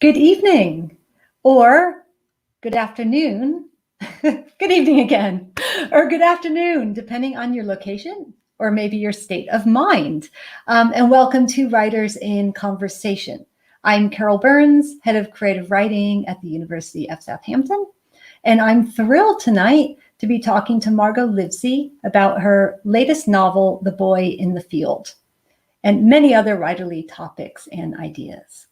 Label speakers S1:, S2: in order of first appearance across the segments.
S1: Good evening, or good afternoon, good evening again, or good afternoon, depending on your location or maybe your state of mind. And welcome to Writers in Conversation. I'm Carole Burns, Head of Creative Writing at the University of Southampton, and I'm thrilled tonight to be talking to Margot Livesey about her latest novel, The Boy in the Field, and many other writerly topics and ideas.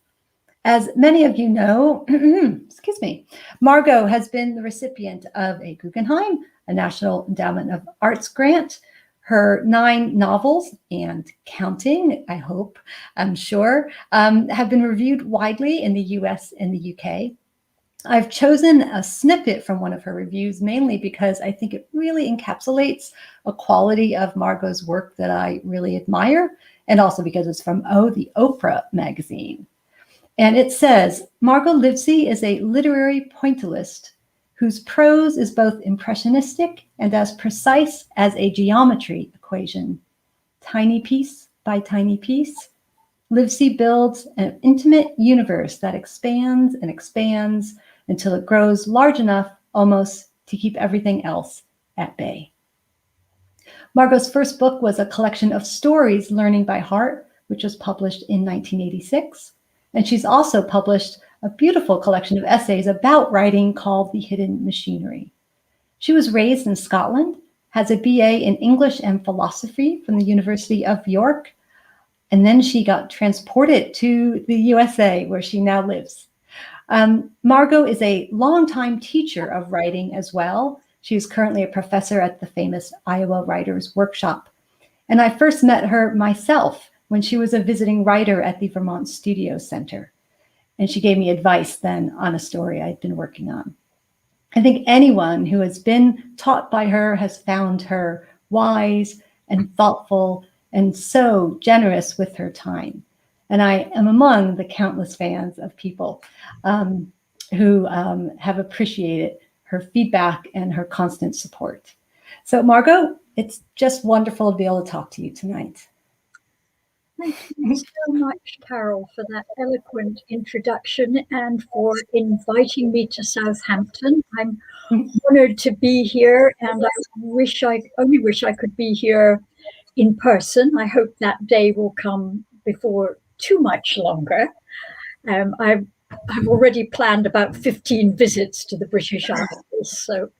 S1: As many of you know, excuse me, Margot has been the recipient of a Guggenheim, a National Endowment of Arts grant. Her 9 novels and counting, I hope, I'm sure, have been reviewed widely in the US and the UK. I've chosen a snippet from one of her reviews, mainly because I think it really encapsulates a quality of Margot's work that I really admire, and also because it's from the Oprah magazine. And it says, Margot Livesey is a literary pointillist whose prose is both impressionistic and as precise as a geometry equation. Tiny piece by tiny piece, Livesey builds an intimate universe that expands and expands until it grows large enough almost to keep everything else at bay. Margot's first book was a collection of stories, Learning by Heart, which was published in 1986. And she's also published a beautiful collection of essays about writing called The Hidden Machinery. She was raised in Scotland, has a BA in English and philosophy from the University of York, and then she got transported to the USA, where she now lives. Margot is a longtime teacher of writing as well. She's currently a professor at the famous Iowa Writers Workshop. And I first met her myself when she was a visiting writer at the Vermont Studio Center. And she gave me advice then on a story I'd been working on. I think anyone who has been taught by her has found her wise and thoughtful and so generous with her time. And I am among the countless fans of people who have appreciated her feedback and her constant support. So Margot, it's just wonderful to be able to talk to you tonight.
S2: Thank you so much, Carole, for that eloquent introduction and for inviting me to Southampton. I'm honored to be here, and I only wish I could be here in person. I hope that day will come before too much longer. I've already planned about 15 visits to the British Isles, so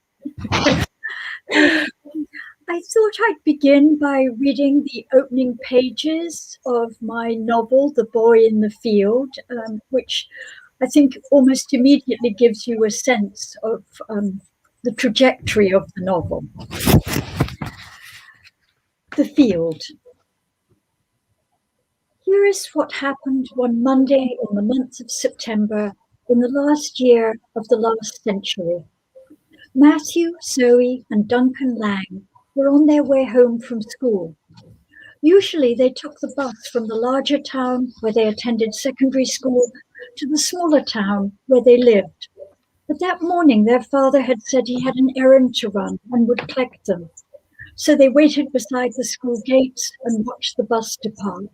S2: I thought I'd begin by reading the opening pages of my novel, The Boy in the Field, which I think almost immediately gives you a sense of the trajectory of the novel. The Field. Here is what happened one Monday in the month of September in the last year of the last century. Matthew, Zoe, and Duncan Lang were on their way home from school. Usually they took the bus from the larger town where they attended secondary school to the smaller town where they lived. But that morning their father had said he had an errand to run and would collect them. So they waited beside the school gates and watched the bus depart.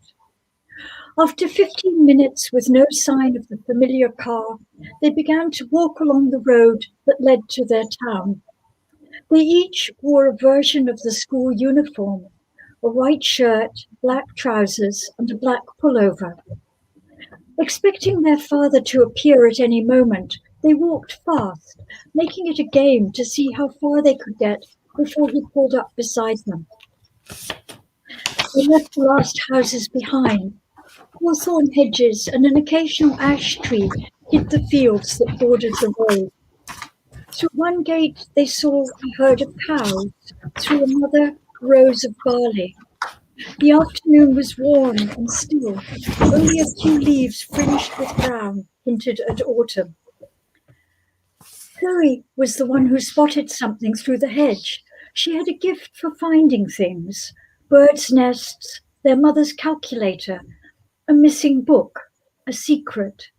S2: After 15 minutes with no sign of the familiar car, they began to walk along the road that led to their town. They each wore a version of the school uniform, a white shirt, black trousers, and a black pullover. Expecting their father to appear at any moment, they walked fast, making it a game to see how far they could get before he pulled up beside them. They left the last houses behind. Hawthorn hedges and an occasional ash tree hid the fields that bordered the road. Through one gate, they saw a herd of cows, through another, rows of barley. The afternoon was warm and still. Only a few leaves fringed with brown hinted at autumn. Chloe was the one who spotted something through the hedge. She had a gift for finding things, birds' nests, their mother's calculator, a missing book, a secret.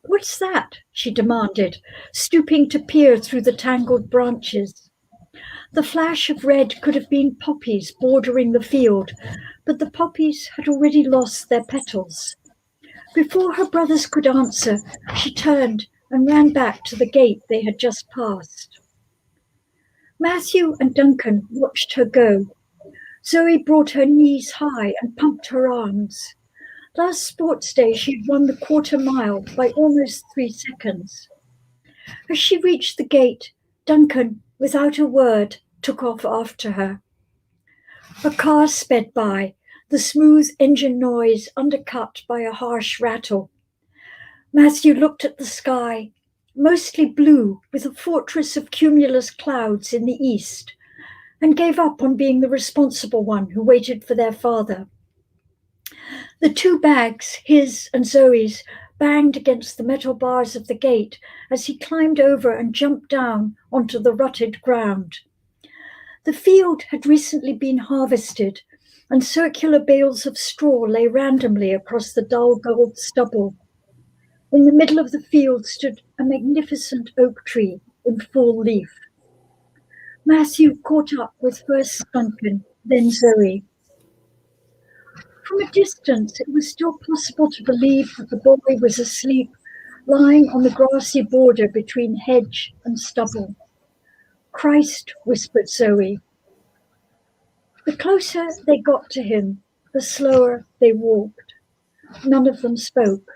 S2: "What's that?" she demanded, stooping to peer through the tangled branches. The flash of red could have been poppies bordering the field, but the poppies had already lost their petals. Before her brothers could answer, she turned and ran back to the gate they had just passed. Matthew and Duncan watched her go. Zoe brought her knees high and pumped her arms. Last sports day, she'd won the quarter mile by almost 3 seconds. As she reached the gate, Duncan, without a word, took off after her. A car sped by, the smooth engine noise undercut by a harsh rattle. Matthew looked at the sky, mostly blue with a fortress of cumulus clouds in the east, and gave up on being the responsible one who waited for their father. The 2 bags, his and Zoe's, banged against the metal bars of the gate as he climbed over and jumped down onto the rutted ground. The field had recently been harvested, and circular bales of straw lay randomly across the dull gold stubble. In the middle of the field stood a magnificent oak tree in full leaf. Matthew caught up with first Duncan, then Zoe. From a distance, it was still possible to believe that the boy was asleep, lying on the grassy border between hedge and stubble. Christ, whispered Zoe. The closer they got to him, the slower they walked. None of them spoke.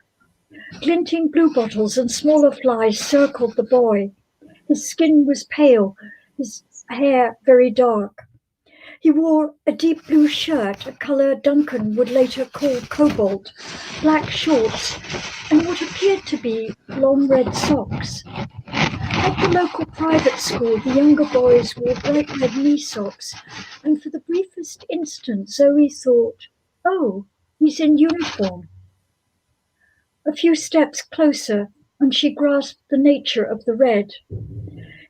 S2: Glinting bluebottles and smaller flies circled the boy. His skin was pale, his hair very dark. He wore a deep blue shirt, a colour Duncan would later call cobalt, black shorts, and what appeared to be long red socks. At the local private school, the younger boys wore bright red knee socks, and for the briefest instant Zoe thought, oh, he's in uniform. A few steps closer, and she grasped the nature of the red.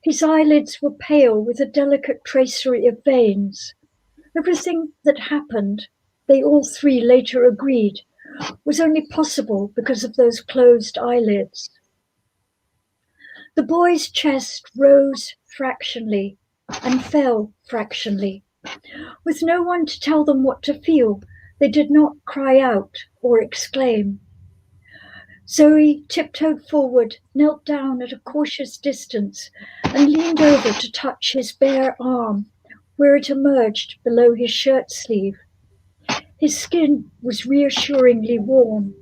S2: His eyelids were pale with a delicate tracery of veins. Everything that happened, they all 3 later agreed, was only possible because of those closed eyelids. The boy's chest rose fractionally and fell fractionally. With no one to tell them what to feel, they did not cry out or exclaim. Zoe tiptoed forward, knelt down at a cautious distance, and leaned over to touch his bare arm, where it emerged below his shirt sleeve. His skin was reassuringly warm.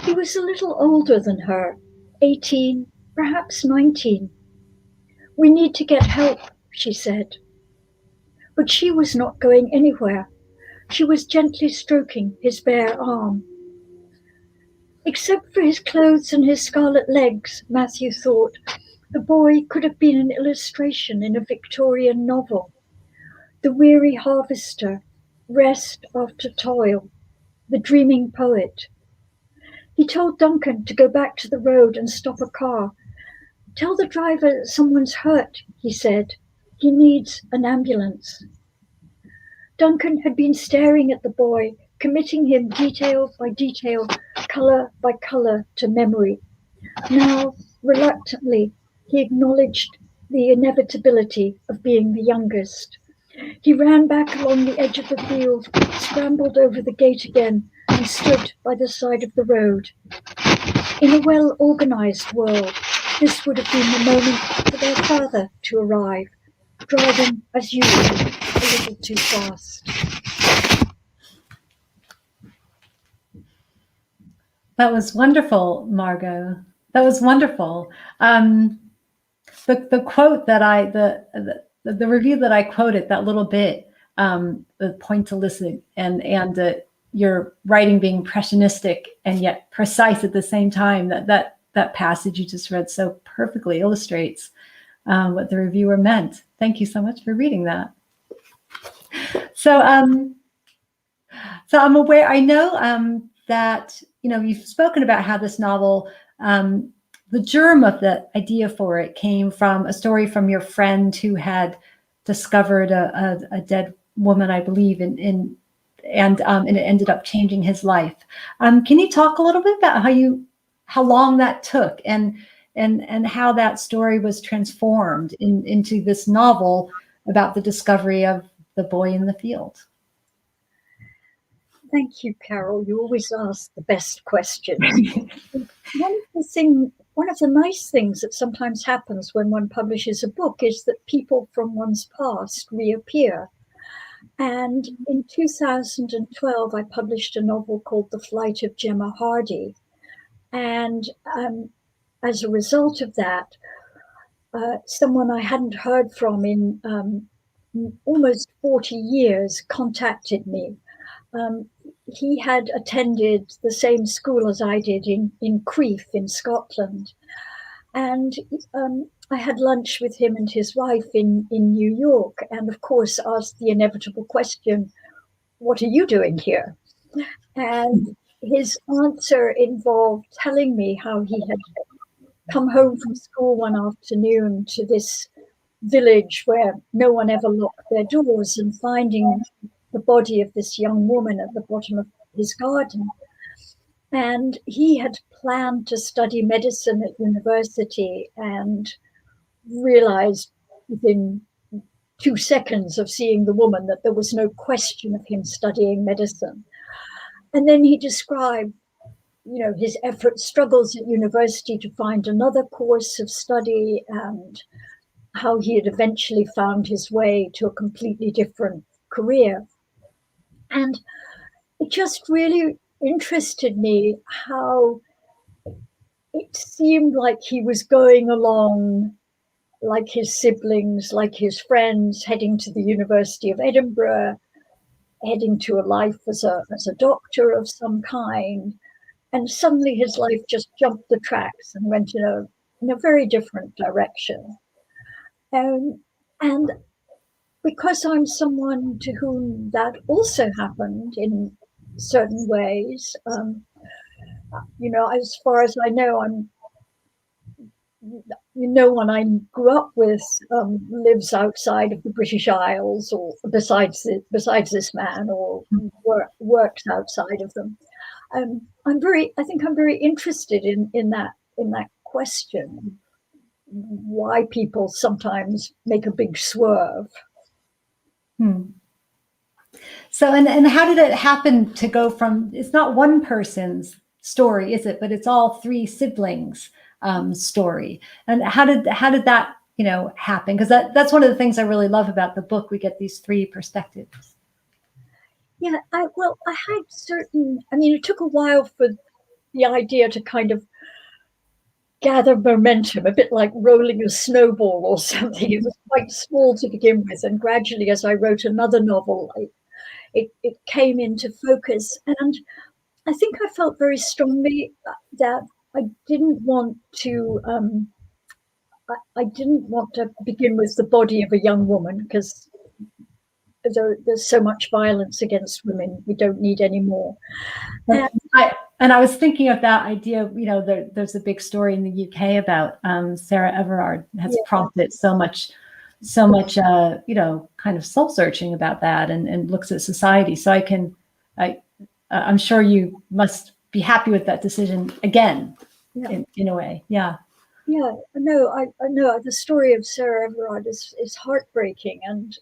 S2: He was a little older than her, 18, perhaps 19. We need to get help, she said. But she was not going anywhere. She was gently stroking his bare arm. Except for his clothes and his scarlet legs, Matthew thought, the boy could have been an illustration in a Victorian novel. The weary harvester, rest after toil, the dreaming poet. He told Duncan to go back to the road and stop a car. Tell the driver someone's hurt, he said. He needs an ambulance. Duncan had been staring at the boy, committing him detail by detail, colour by colour to memory. Now, reluctantly, he acknowledged the inevitability of being the youngest. He ran back along the edge of the field, scrambled over the gate again, and stood by the side of the road. In a well-organised world, this would have been the moment for their father to arrive, driving, as usual, a little too fast.
S1: That was wonderful, Margot. That was wonderful. The quote that the review that I quoted, that little bit, the point to listen, and your writing being impressionistic and yet precise at the same time, that passage you just read so perfectly illustrates what the reviewer meant. Thank you so much for reading that. So I'm aware, I know that, you've spoken about how this novel, the germ of the idea for it came from a story from your friend who had discovered a dead woman, I believe, and it ended up changing his life. Can you talk a little bit about how long that took and how that story was transformed into this novel about the discovery of the boy in the field?
S2: Thank you, Carole. You always ask the best questions. One of the nice things that sometimes happens when one publishes a book is that people from one's past reappear. And in 2012, I published a novel called The Flight of Gemma Hardy. And as a result of that, someone I hadn't heard from in almost 40 years contacted me. He had attended the same school as I did in Crieff in Scotland. And I had lunch with him and his wife in New York, and of course asked the inevitable question, what are you doing here? And his answer involved telling me how he had come home from school one afternoon to this village where no one ever locked their doors, and finding the body of this young woman at the bottom of his garden. And he had planned to study medicine at university and realized within 2 seconds of seeing the woman that there was no question of him studying medicine. And then he described, his struggles at university to find another course of study, and how he had eventually found his way to a completely different career. And it just really interested me how it seemed like he was going along like his siblings, like his friends, heading to the University of Edinburgh, heading to a life as a doctor of some kind. And suddenly his life just jumped the tracks and went in a very different direction. And because I'm someone to whom that also happened in certain ways, as far as I know, no one I grew up with lives outside of the British Isles, or besides this man, or works outside of them. I think I'm very interested in that question, why people sometimes make a big swerve.
S1: So, and how did it happen to go from, it's not one person's story, is it? But it's all three siblings' story. And how did that, happen? Because that's one of the things I really love about the book. We get these three perspectives.
S2: Yeah, it took a while for the idea to kind of gather momentum, a bit like rolling a snowball or something. It was quite small to begin with, and gradually, as I wrote another novel, it came into focus. And I think I felt very strongly that I didn't want to begin with the body of a young woman, because there's so much violence against women. We don't need any more.
S1: And I was thinking of that idea, there's a big story in the UK about Sarah Everard has prompted so much, kind of soul searching about that, and looks at society. So I'm sure you must be happy with that decision again, in a way. Yeah.
S2: Yeah, no, I know the story of Sarah Everard is heartbreaking, and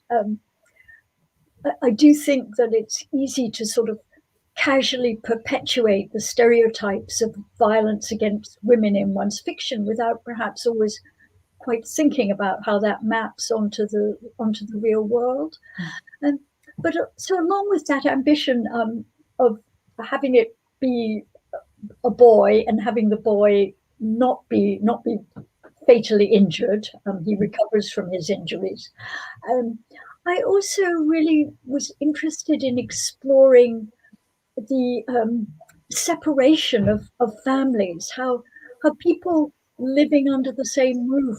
S2: I do think that it's easy to sort of casually perpetuate the stereotypes of violence against women in one's fiction without perhaps always quite thinking about how that maps onto the real world. But so along with that ambition of having it be a boy, and having the boy not be fatally injured, he recovers from his injuries. I also really was interested in exploring the separation of families, how people living under the same roof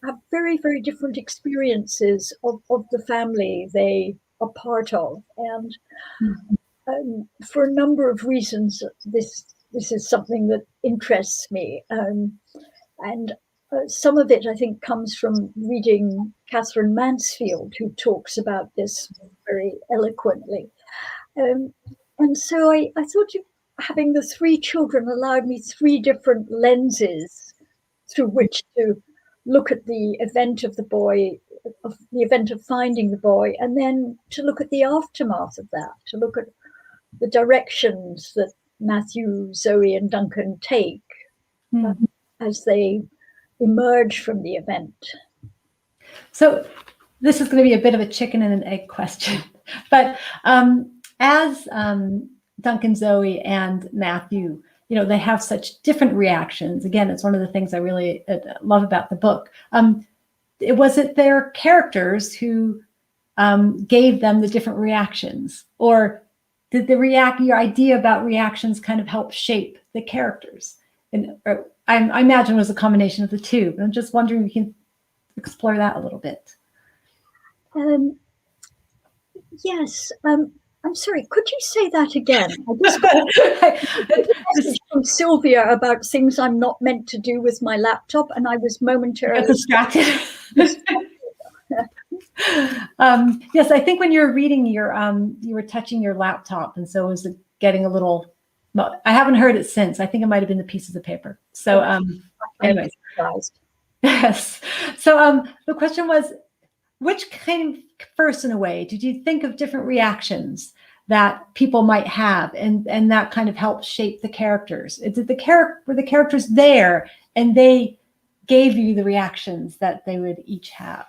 S2: have very, very different experiences of the family they are part of. And for a number of reasons, this is something that interests me. And some of it, I think, comes from reading Catherine Mansfield, who talks about this very eloquently. And so I thought having the three children allowed me three different lenses through which to look at the event of the boy, of the event of finding the boy, and then to look at the aftermath of that, to look at the directions that Matthew, Zoe, and Duncan take as they emerge from the event.
S1: So this is going to be a bit of a chicken and an egg question, but as Duncan, Zoe, and Matthew, they have such different reactions. Again, it's one of the things I really love about the book. Was it their characters who gave them the different reactions, or did your idea about reactions kind of help shape the characters? And I imagine it was a combination of the two, but I'm just wondering if you can explore that a little bit.
S2: Yes. I'm sorry, could you say that again? Message from Sylvia about things I'm not meant to do with my laptop, and I was momentarily
S1: distracted. Yes, I think when you were reading, you were touching your laptop, and so it was getting a little. Well, I haven't heard it since. I think it might have been the pieces of paper. So, anyways, yes. So, the question was, which came first in a way? Did you think of different reactions that people might have, and that kind of helped shape the characters? Were the characters there, and they gave you the reactions that they would each have?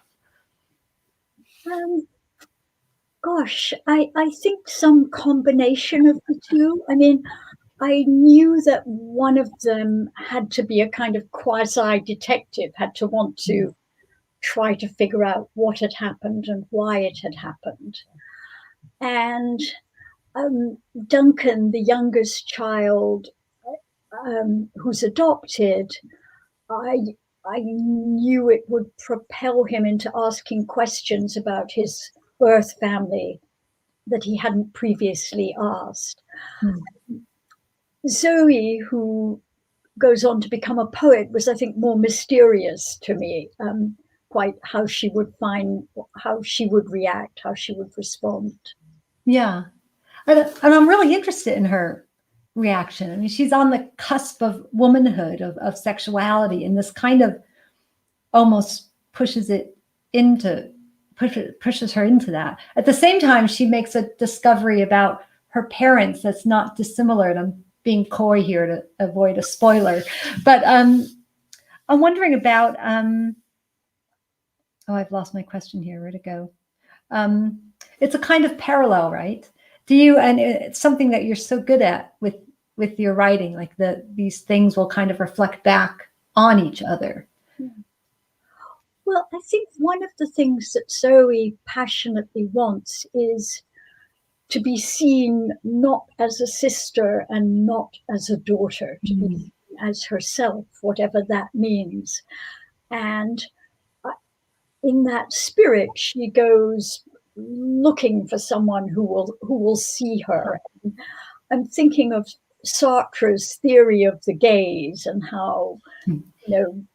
S2: Gosh, I think some combination of the two. I mean, I knew that one of them had to be a kind of quasi-detective, had to want to try to figure out what had happened and why it had happened. And Duncan, the youngest child, who's adopted, I knew it would propel him into asking questions about his birth family that he hadn't previously asked. Zoe, who goes on to become a poet, was, I think, more mysterious to me, quite how she would react, how she would respond.
S1: Yeah. And I'm really interested in her reaction. I mean, she's on the cusp of womanhood, of sexuality, and this kind of almost pushes her into that. At the same time, she makes a discovery about her parents that's not dissimilar. And I'm being coy here to avoid a spoiler, but I'm wondering about. I've lost my question here. Where'd it go? It's a kind of parallel, right? And it's something that you're so good at with your writing, like these things will kind of reflect back on each other.
S2: Well, I think one of the things that Zoe passionately wants is to be seen not as a sister and not as a daughter, to be seen as herself, whatever that means. And in that spirit, she goes looking for someone who will see her. And I'm thinking of Sartre's theory of the gaze and how, the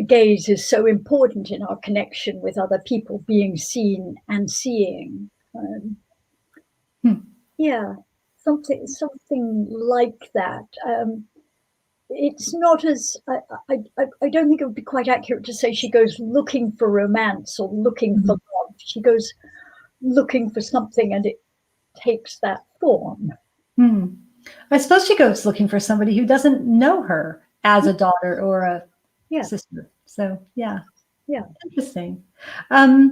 S2: gaze is so important in our connection with other people, being seen and seeing. Yeah, something like that. It's not as I don't think it would be quite accurate to say she goes looking for romance or looking for love. She goes looking for something, and it takes that form.
S1: I suppose she goes looking for somebody who doesn't know her as a daughter or a sister. So yeah, interesting. I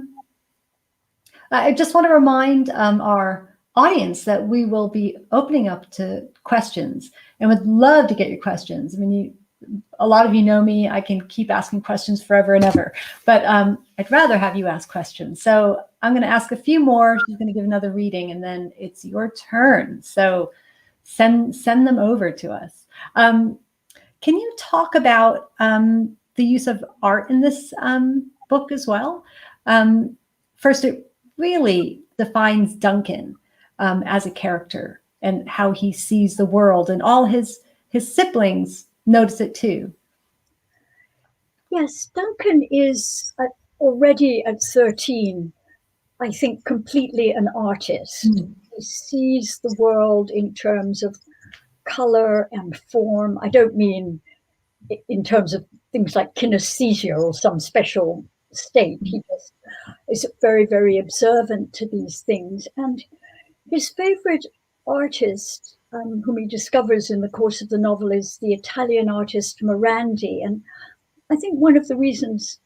S1: just want to remind our audience that we will be opening up to questions, and would love to get your questions. I mean, a lot of you know me. I can keep asking questions forever and ever, but I'd rather have you ask questions. So I'm going to ask a few more. She's going to give another reading, and then it's your turn. So send them over to us. Can you talk about the use of art in this book as well? First, it really defines Duncan as a character and how he sees the world, and all his siblings notice it too.
S2: Yes, Duncan is already at 13, I think, completely an artist. He sees the world in terms of color and form. I don't mean in terms of things like kinesthesia or some special state. He just is very, very observant to these things. And his favorite artist whom he discovers in the course of the novel is the Italian artist Morandi. And I think one of the reasons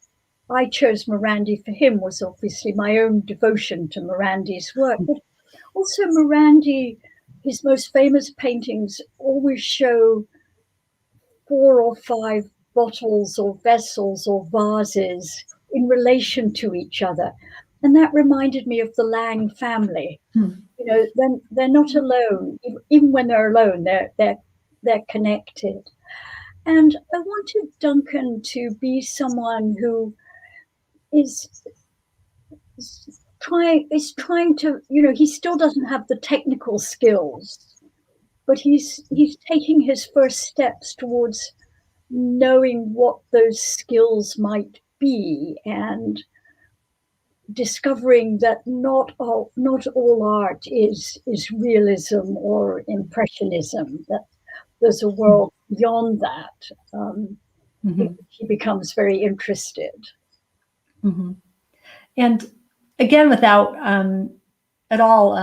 S2: I chose Morandi for him was obviously my own devotion to Morandi's work, but also Morandi, his most famous paintings always show 4 or 5 bottles or vessels or vases in relation to each other. And that reminded me of the Lang family. You know, they're not alone. Even when they're alone, they're connected. And I wanted Duncan to be someone who is trying to, you know, he still doesn't have the technical skills, but he's taking his first steps towards knowing what those skills might be and discovering that not all art is realism or impressionism, that there's a world beyond that. He becomes very interested.
S1: And again, without at all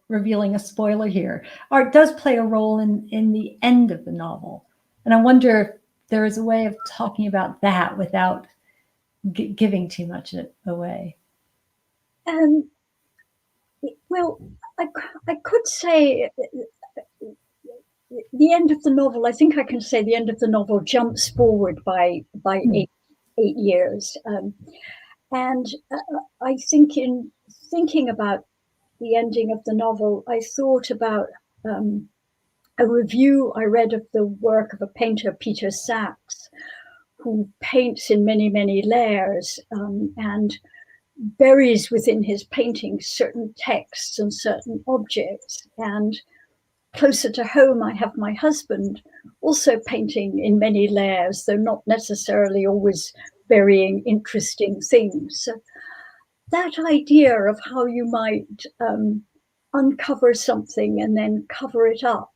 S1: revealing a spoiler here, art does play a role in the end of the novel. And I wonder if there is a way of talking about that without giving too much away.
S2: Well, I could say the end of the novel, I think I can say the end of the novel jumps forward by 8 years. And I think in thinking about the ending of the novel, I thought about a review I read of the work of a painter, Peter Sachs, who paints in many, many layers and buries within his paintings certain texts and certain objects. And closer to home, I have my husband also painting in many layers, though not necessarily always burying interesting things. So that idea of how you might uncover something and then cover it up,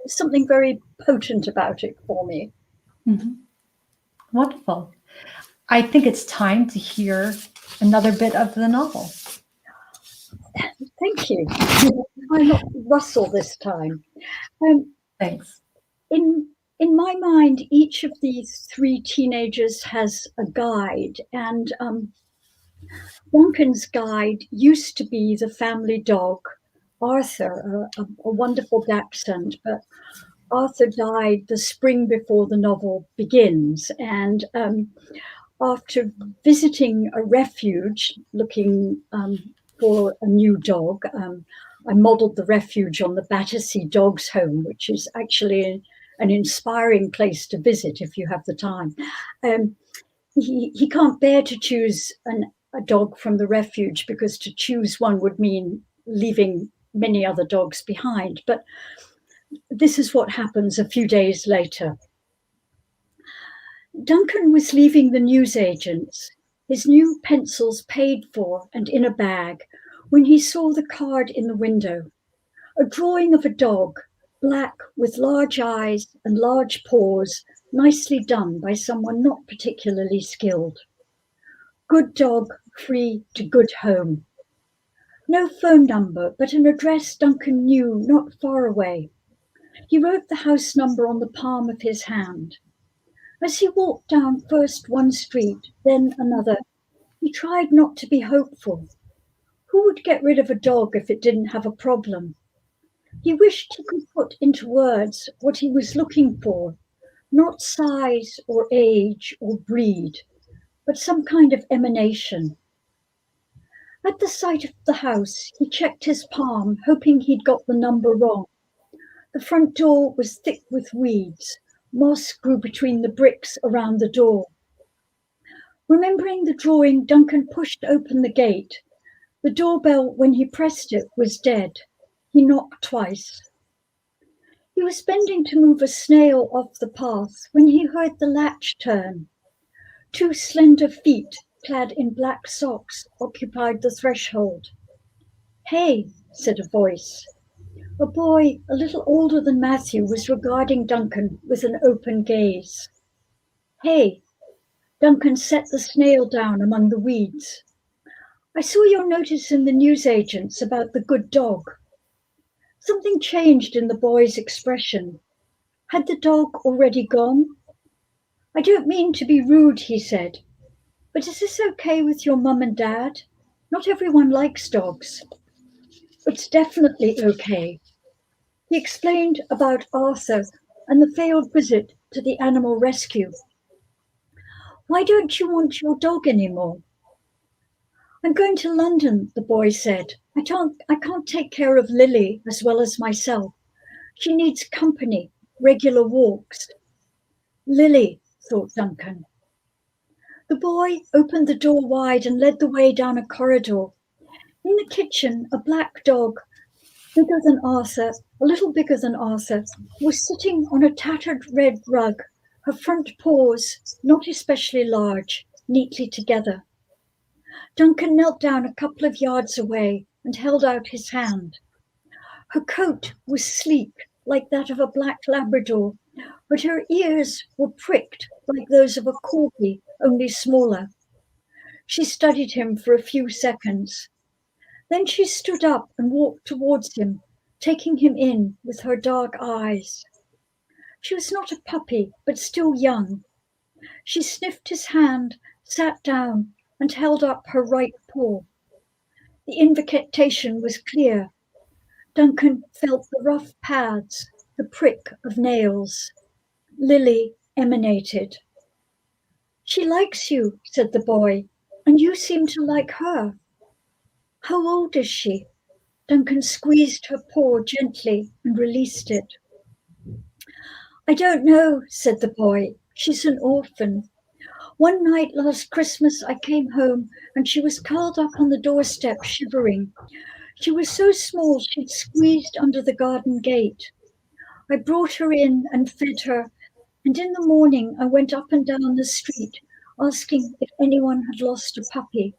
S2: something very potent about it for me.
S1: Wonderful. I think it's time to hear another bit of the novel.
S2: Thank you. I'm not rustle this time.
S1: Thanks.
S2: In my mind, each of these 3 teenagers has a guide, and Duncan's guide used to be the family dog, Arthur, a wonderful dachshund, but Arthur died the spring before the novel begins, and after visiting a refuge looking for a new dog, I modeled the refuge on the Battersea Dogs Home, which is actually an inspiring place to visit if you have the time. He can't bear to choose a dog from the refuge because to choose one would mean leaving many other dogs behind. But this is what happens a few days later. Duncan was leaving the newsagent's, his new pencils paid for and in a bag, when he saw the card in the window. A drawing of a dog, black with large eyes and large paws, nicely done by someone not particularly skilled. Good dog, free to good home. No phone number, but an address Duncan knew not far away. He wrote the house number on the palm of his hand. As he walked down first one street, then another, he tried not to be hopeful. Who would get rid of a dog if it didn't have a problem? He wished he could put into words what he was looking for, not size or age or breed, but some kind of emanation. At the sight of the house, he checked his palm, hoping he'd got the number wrong. The front door was thick with weeds. Moss grew between the bricks around the door. Remembering the drawing, Duncan pushed open the gate. The doorbell, when he pressed it, was dead. He knocked twice. He was bending to move a snail off the path when he heard the latch turn. 2 slender feet, clad in black socks, occupied the threshold. "Hey," said a voice. A boy a little older than Matthew was regarding Duncan with an open gaze. "Hey." Duncan set the snail down among the weeds. "I saw your notice in the newsagents about the good dog. Something changed in the boy's expression. Had the dog already gone? I don't mean to be rude, he said, but is this okay with your mum and dad? Not everyone likes dogs. It's definitely okay. He explained about Arthur and the failed visit to the animal rescue. Why don't you want your dog anymore? I'm going to London, the boy said. I can't take care of Lily as well as myself. She needs company, regular walks. Lily, thought Duncan. The boy opened the door wide and led the way down a corridor. In the kitchen, a black dog, bigger than Arthur, a little bigger than Arthur, was sitting on a tattered red rug, her front paws, not especially large, neatly together. Duncan knelt down a couple of yards away and held out his hand. Her coat was sleek, like that of a black Labrador, but her ears were pricked like those of a corgi, only smaller. She studied him for a few seconds. Then she stood up and walked towards him, taking him in with her dark eyes. She was not a puppy, but still young. She sniffed his hand, sat down, and held up her right paw. The invitation was clear. Duncan felt the rough pads, the prick of nails. Lily emanated. She likes you, said the boy, and you seem to like her. How old is she? Duncan squeezed her paw gently and released it. I don't know, said the boy. She's an orphan. One night last Christmas, I came home and she was curled up on the doorstep, shivering. She was so small she'd squeezed under the garden gate. I brought her in and fed her, and in the morning I went up and down the street asking if anyone had lost a puppy.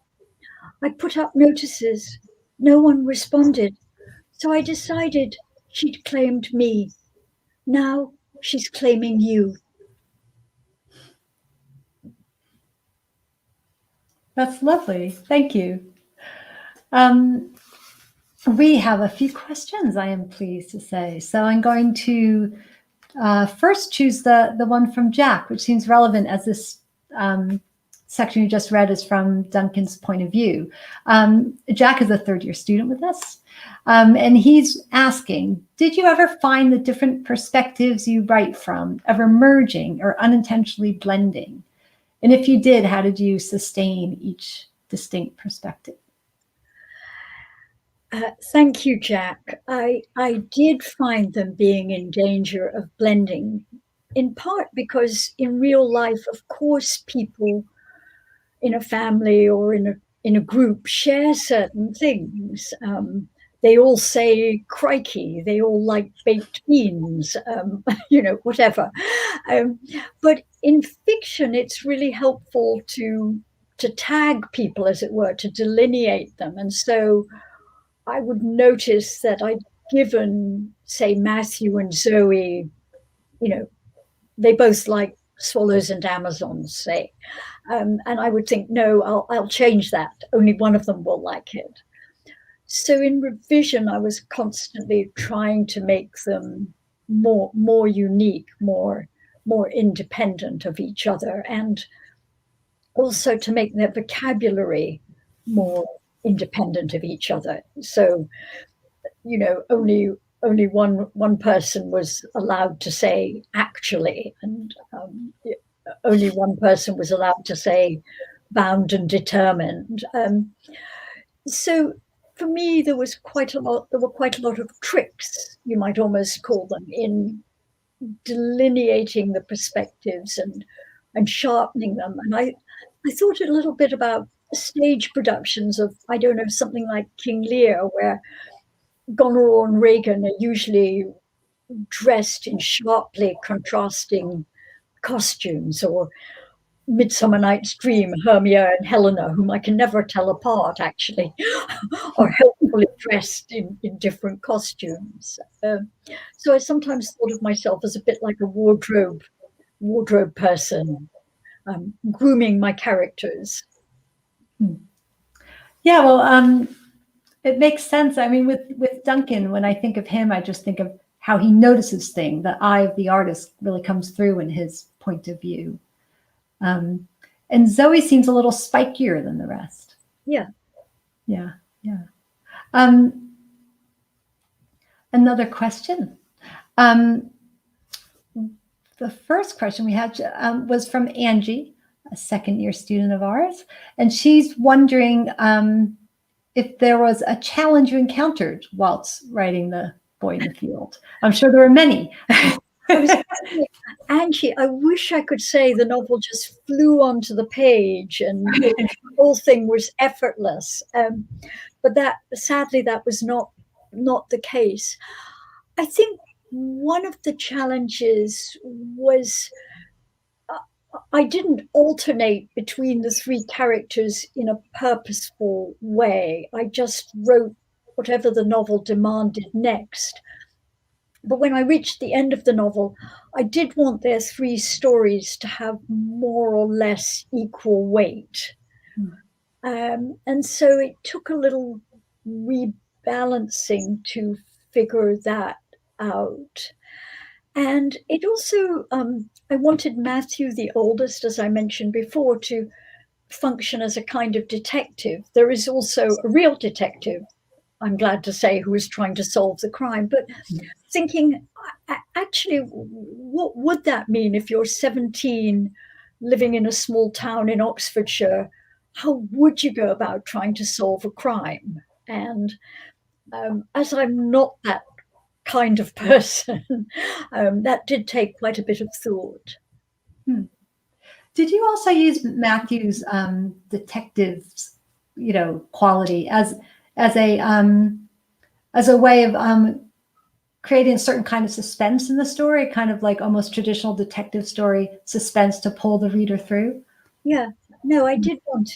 S2: I put up notices. No one responded, so I decided she'd claimed me. Now she's claiming you.
S1: That's lovely. Thank you. We have a few questions, I am pleased to say. So I'm going to first choose the one from Jack, which seems relevant as this section you just read is from Duncan's point of view. Jack is a third-year student with us, and he's asking, did you ever find the different perspectives you write from ever merging or unintentionally blending? And if you did, how did you sustain each distinct perspective?
S2: Thank you, Jack. I did find them being in danger of blending, in part because in real life, of course, people in a family or in a group share certain things. They all say crikey, they all like baked beans, whatever. But in fiction, it's really helpful to tag people, as it were, to delineate them. And so I would notice that I'd given, say, Matthew and Zoe, they both like swallows and Amazons, say. And I would think, no, I'll change that. Only one of them will like it. So in revision, I was constantly trying to make them more unique, more independent of each other, and also to make their vocabulary more independent of each other. So, only one person was allowed to say actually, and only one person was allowed to say bound and determined. So for me, there were quite a lot of tricks, you might almost call them, in delineating the perspectives and sharpening them. And I thought a little bit about stage productions of, I don't know, something like King Lear, where Goneril and Regan are usually dressed in sharply contrasting costumes, or Midsummer Night's Dream, Hermia and Helena, whom I can never tell apart, actually, are helpfully dressed in different costumes. So I sometimes thought of myself as a bit like a wardrobe person, grooming my characters.
S1: Yeah, well, It makes sense. I mean, with Duncan, when I think of him, I just think of how he notices things. The eye of the artist really comes through in his point of view. And Zoe seems a little spikier than the rest.
S2: Yeah.
S1: Yeah. Another question. The first question we had was from Angie, a second-year student of ours, and she's wondering if there was a challenge you encountered whilst writing The Boy in the Field. I'm sure there were many.
S2: Angie, I wish I could say the novel just flew onto the page and the whole thing was effortless. But sadly, that was not the case. I think one of the challenges was I didn't alternate between the three characters in a purposeful way. I just wrote whatever the novel demanded next. But when I reached the end of the novel, I did want their three stories to have more or less equal weight. And so it took a little rebalancing to figure that out. And it also, I wanted Matthew, the oldest, as I mentioned before, to function as a kind of detective. There is also a real detective, I'm glad to say, who is trying to solve the crime. But thinking, actually, what would that mean if you're 17, living in a small town in Oxfordshire? How would you go about trying to solve a crime? And as I'm not that kind of person, that did take quite a bit of thought.
S1: Did you also use Matthew's detective's, quality as a way of creating a certain kind of suspense in the story, kind of like almost traditional detective story suspense to pull the reader through?
S2: Yeah, no, I did want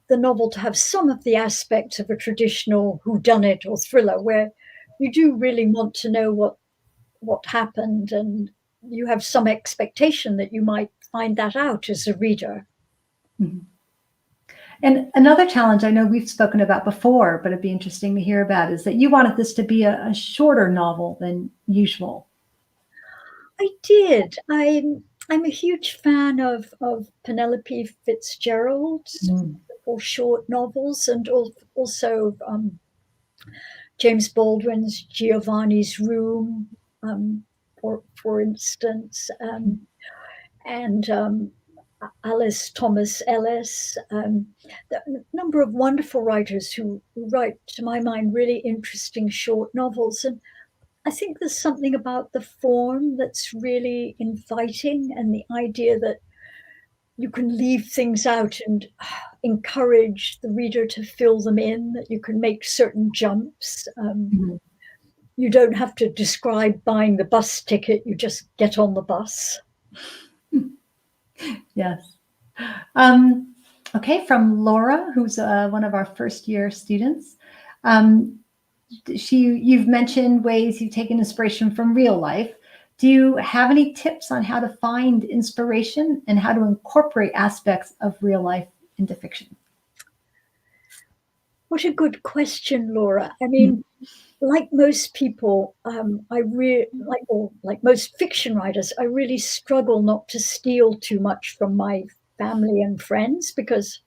S2: the novel to have some of the aspects of a traditional whodunit or thriller, where you do really want to know what happened, and you have some expectation that you might find that out as a reader.
S1: Mm-hmm. And another challenge I know we've spoken about before, but it'd be interesting to hear about, is that you wanted this to be a shorter novel than usual.
S2: I did. I'm a huge fan of Penelope Fitzgerald's or short novels, and also James Baldwin's Giovanni's Room, for instance, and Alice Thomas Ellis, a number of wonderful writers who write, to my mind, really interesting short novels. And I think there's something about the form that's really inviting, and the idea that you can leave things out and encourage the reader to fill them in, that you can make certain jumps. You don't have to describe buying the bus ticket, you just get on the bus.
S1: Yes. Okay, from Laura, who's one of our first-year students. You've mentioned ways you've taken inspiration from real life. Do you have any tips on how to find inspiration and how to incorporate aspects of real life into fiction?
S2: What a good question, Laura. I mean, like most people, like most fiction writers, I really struggle not to steal too much from my family and friends, because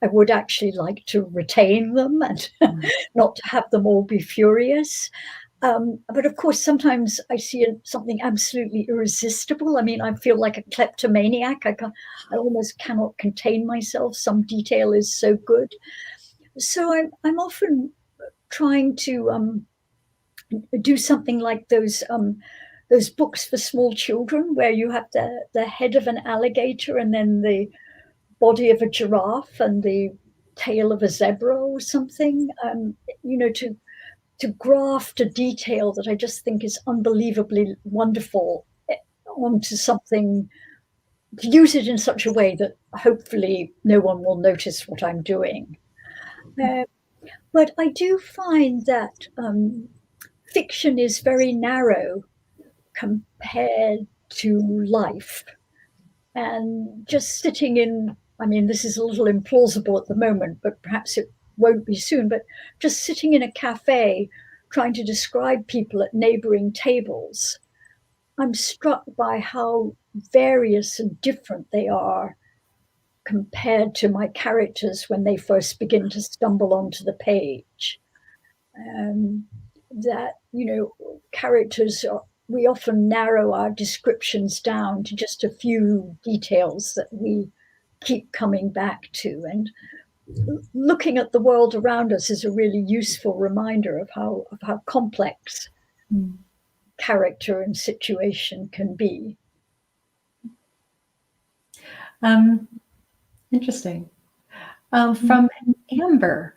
S2: I would actually like to retain them and not to have them all be furious. But of course, sometimes I see something absolutely irresistible. I mean, I feel like a kleptomaniac. I almost cannot contain myself. Some detail is so good. So I'm often trying to do something like those books for small children, where you have the head of an alligator and then the body of a giraffe and the tail of a zebra or something, to graft a detail that I just think is unbelievably wonderful onto something, to use it in such a way that hopefully no one will notice what I'm doing. But I do find that fiction is very narrow compared to life. And just sitting in, I mean, this is a little implausible at the moment, but perhaps it won't be soon, but just sitting in a cafe trying to describe people at neighboring tables, I'm struck by how various and different they are compared to my characters when they first begin to stumble onto the page. That, characters we often narrow our descriptions down to just a few details that we keep coming back to. And looking at the world around us is a really useful reminder of how complex character and situation can be.
S1: Interesting. From Amber,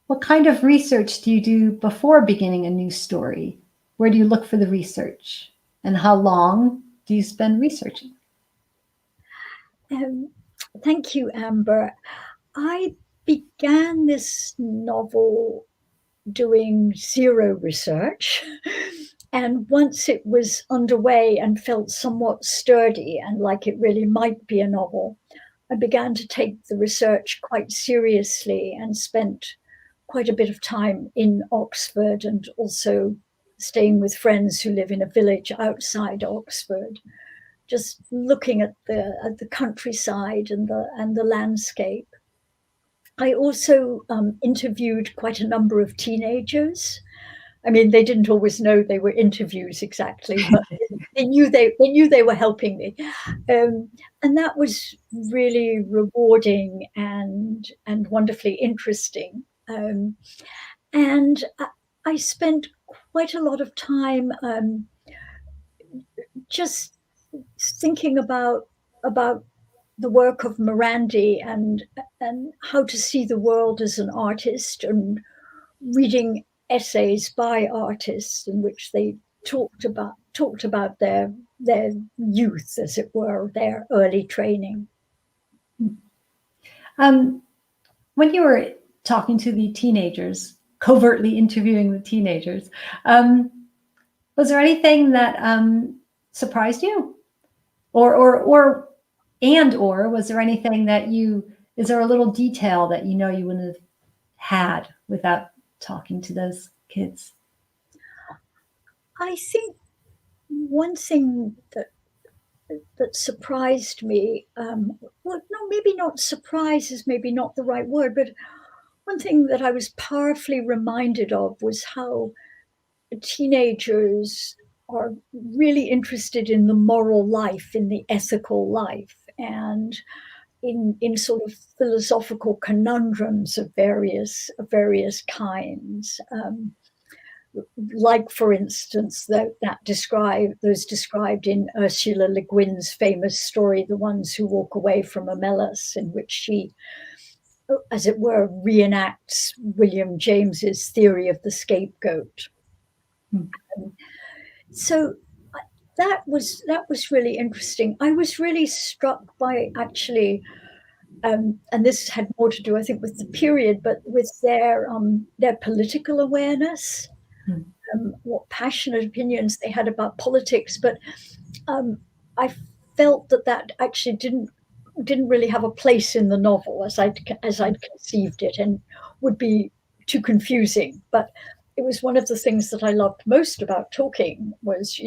S1: what kind of research do you do before beginning a new story? Where do you look for the research? And how long do you spend researching?
S2: Thank you, Amber. I began this novel doing zero research. And once it was underway and felt somewhat sturdy and like it really might be a novel, I began to take the research quite seriously and spent quite a bit of time in Oxford and also staying with friends who live in a village outside Oxford, just looking at the countryside and the landscape. I also interviewed quite a number of teenagers. I mean, they didn't always know they were interviews exactly, but they knew they were helping me, and that was really rewarding and wonderfully interesting. And I spent quite a lot of time just thinking about the work of Morandi and how to see the world as an artist, and reading essays by artists in which they talked about their youth, as it were, their early training.
S1: When you were talking to the teenagers, covertly interviewing the teenagers, was there anything that surprised you, or was there anything that is there a little detail that you wouldn't have had without talking to those kids?
S2: I think one thing that surprised me, maybe not surprise is maybe not the right word, but one thing that I was powerfully reminded of was how teenagers are really interested in the moral life, in the ethical life, and in sort of philosophical conundrums of various kinds. Like, for instance, those described in Ursula Le Guin's famous story, The Ones Who Walk Away from Amelis, in which she, as it were, reenacts William James's theory of the scapegoat. So that was really interesting. I was really struck by, actually, and this had more to do, I think, with the period, but with their political awareness. What passionate opinions they had about politics, but I felt that actually didn't really have a place in the novel as I'd conceived it, and would be too confusing. But it was one of the things that I loved most about talking, was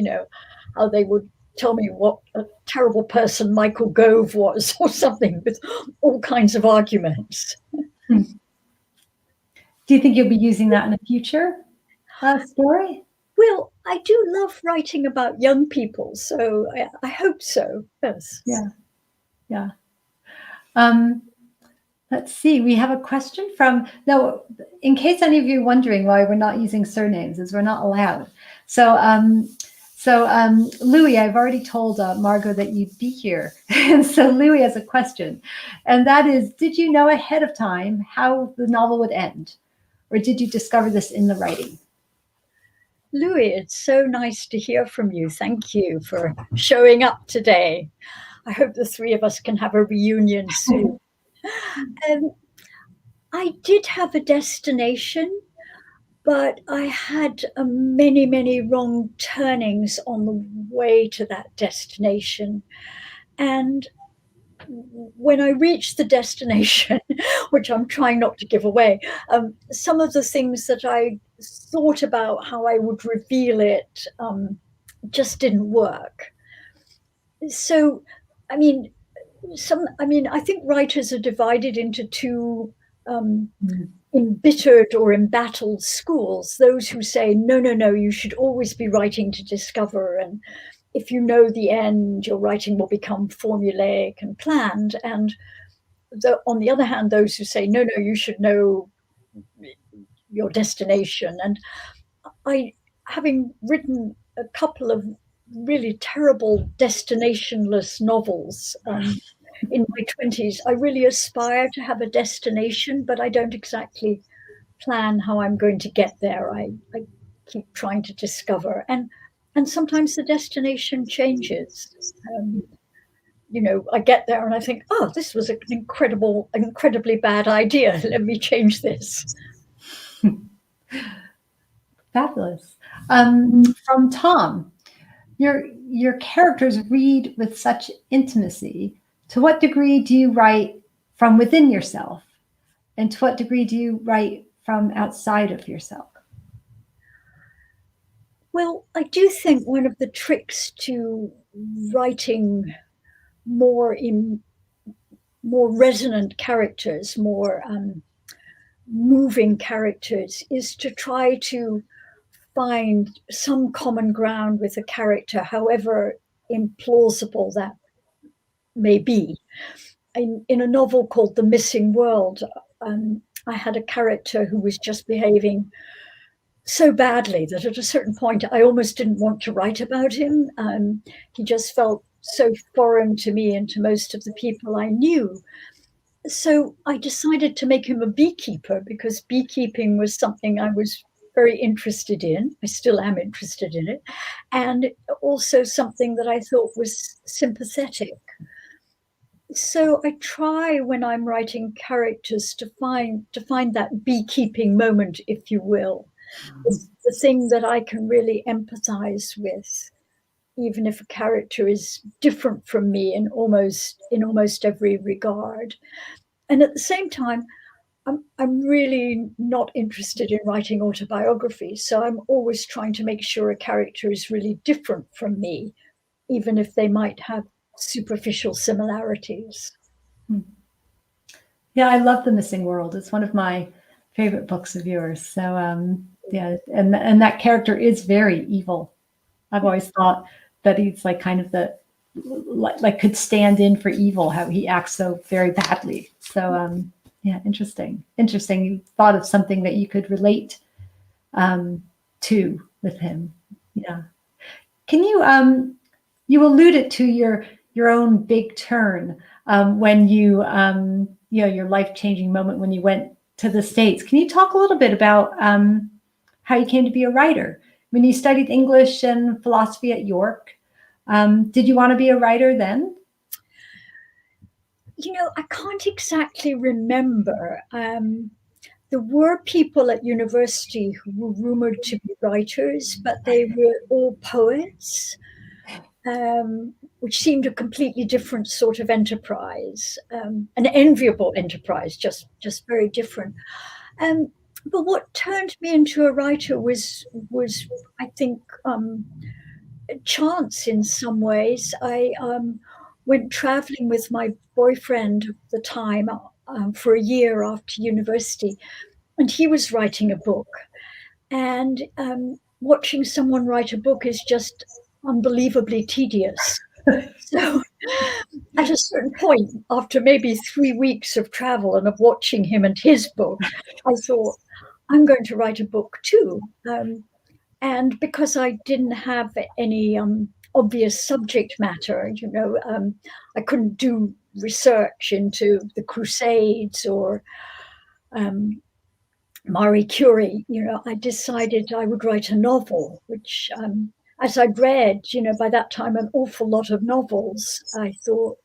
S2: how they would tell me what a terrible person Michael Gove was, or something, with all kinds of arguments.
S1: Do you think you'll be using that in a future story?
S2: Well, I do love writing about young people, so I hope so. Yes.
S1: Yeah. Let's see. We have a question now, in case any of you are wondering why we're not using surnames, is we're not allowed. So Louis, I've already told Margot that you'd be here. And so Louis has a question. And that is, did you know ahead of time how the novel would end? Or did you discover this in the writing?
S2: Louis, it's so nice to hear from you. Thank you for showing up today. I hope the three of us can have a reunion soon. I did have a destination, but I had many, many wrong turnings on the way to that destination. And when I reached the destination, which I'm trying not to give away, some of the things that I thought about how I would reveal it just didn't work. So, I mean, I think writers are divided into two embittered or embattled schools. Those who say, no, you should always be writing to discover, and if you know the end, your writing will become formulaic and planned. And on the other hand, those who say, no, you should know your destination. And I, having written a couple of really terrible destinationless novels in my 20s, I really aspire to have a destination, but I don't exactly plan how I'm going to get there. I keep trying to discover, and sometimes the destination changes. I get there and I think, oh, this was an incredibly bad idea. Let me change this.
S1: Fabulous. From Tom, your characters read with such intimacy. To what degree do you write from within yourself? And to what degree do you write from outside of yourself?
S2: Well, I do think one of the tricks to writing more resonant characters, more moving characters, is to try to find some common ground with a character, however implausible that may be. In a novel called The Missing World, I had a character who was just behaving so badly that at a certain point I almost didn't want to write about him. He just felt so foreign to me and to most of the people I knew. So I decided to make him a beekeeper, because beekeeping was something I was very interested in. I still am interested in it. And also something that I thought was sympathetic. So I try, when I'm writing characters, to find that beekeeping moment, if you will. It's the thing that I can really empathize with, even if a character is different from me in almost every regard. And at the same time, I'm really not interested in writing autobiographies. So I'm always trying to make sure a character is really different from me, even if they might have superficial similarities.
S1: Yeah, I love The Missing World. It's one of my favorite books of yours. So yeah, and that character is very evil. I've always thought that he's like kind of the like could stand in for evil, how he acts so very badly. So yeah, interesting. You thought of something that you could relate to with him. Yeah. Can you you alluded to your own big turn when you your life-changing moment when you went to the States. Can you talk a little bit about how you came to be a writer? When you studied English and philosophy at York, did you want to be a writer then?
S2: I can't exactly remember. There were people at university who were rumored to be writers, but they were all poets, which seemed a completely different sort of enterprise, an enviable enterprise, just very different. But what turned me into a writer was I think, chance in some ways. I went traveling with my boyfriend at the time for a year after university, and he was writing a book. And watching someone write a book is just unbelievably tedious. So at a certain point, after maybe 3 weeks of travel and of watching him and his book, I thought, I'm going to write a book too. And because I didn't have any obvious subject matter, I couldn't do research into the Crusades or Marie Curie, I decided I would write a novel, which, as I'd read, by that time, an awful lot of novels, I thought,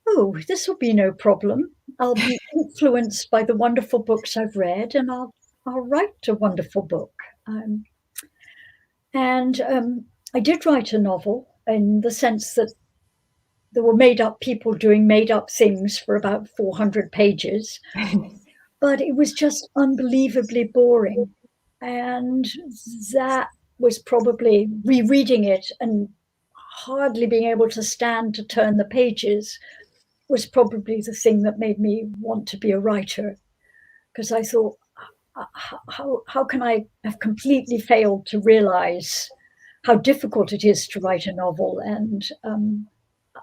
S2: oh, this will be no problem. I'll be influenced by the wonderful books I've read, and I'll write a wonderful book. And I did write a novel, in the sense that there were made up people doing made up things for about 400 pages, but it was just unbelievably boring. And that was probably rereading it and hardly being able to stand to turn the pages was probably the thing that made me want to be a writer, because I thought, how can I have completely failed to realize how difficult it is to write a novel, and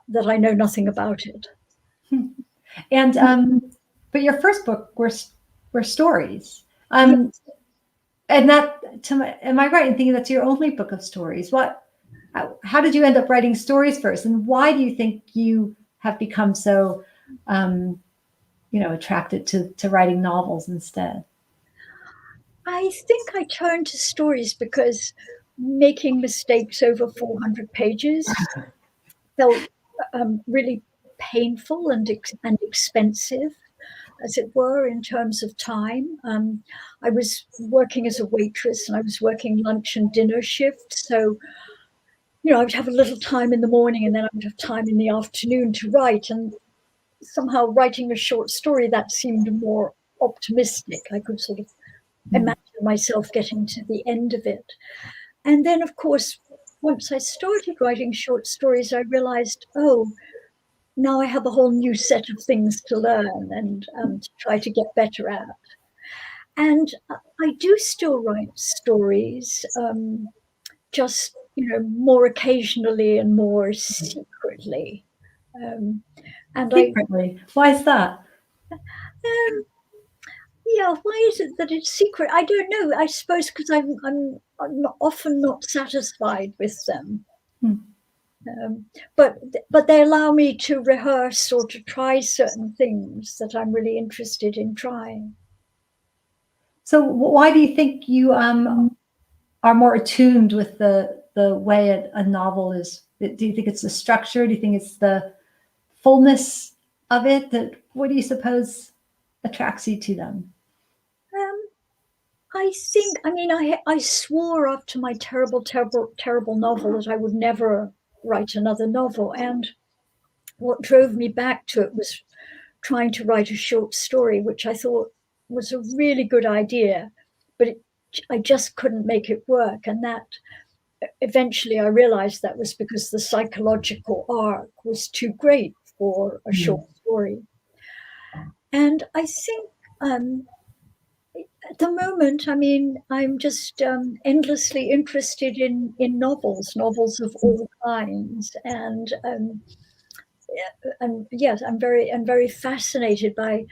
S2: that I know nothing about it.
S1: And but your first book were stories.
S2: Yes.
S1: And that, am I right in thinking that's your only book of stories? How did you end up writing stories first, and why do you think you have become so, attracted to writing novels instead?
S2: I think I turned to stories because making mistakes over 400 pages felt really painful and expensive, as it were, in terms of time. I was working as a waitress, and I was working lunch and dinner shifts. So, I would have a little time in the morning, and then I would have time in the afternoon to write. And somehow writing a short story, that seemed more optimistic. I could sort of imagine myself getting to the end of it. And then, of course, once I started writing short stories, I realized, oh, now I have a whole new set of things to learn and to try to get better at. And I do still write stories, just more occasionally and more secretly. And
S1: Secretly, why is that?
S2: Yeah, why is it that it's secret? I don't know. I suppose because I'm often not satisfied with them.
S1: Hmm.
S2: But they allow me to rehearse or to try certain things that I'm really interested in trying.
S1: So why do you think you are more attuned with the way a novel is? Do you think it's the structure? Do you think it's the fullness of it? What do you suppose attracts you to them?
S2: I think, I mean, I swore after my terrible, terrible, terrible novel that I would never write another novel. And what drove me back to it was trying to write a short story, which I thought was a really good idea, but I just couldn't make it work. And that eventually I realized that was because the psychological arc was too great for a short story. And I think at the moment, I mean, I'm just endlessly interested in novels of all kinds, and yes, I'm very fascinated by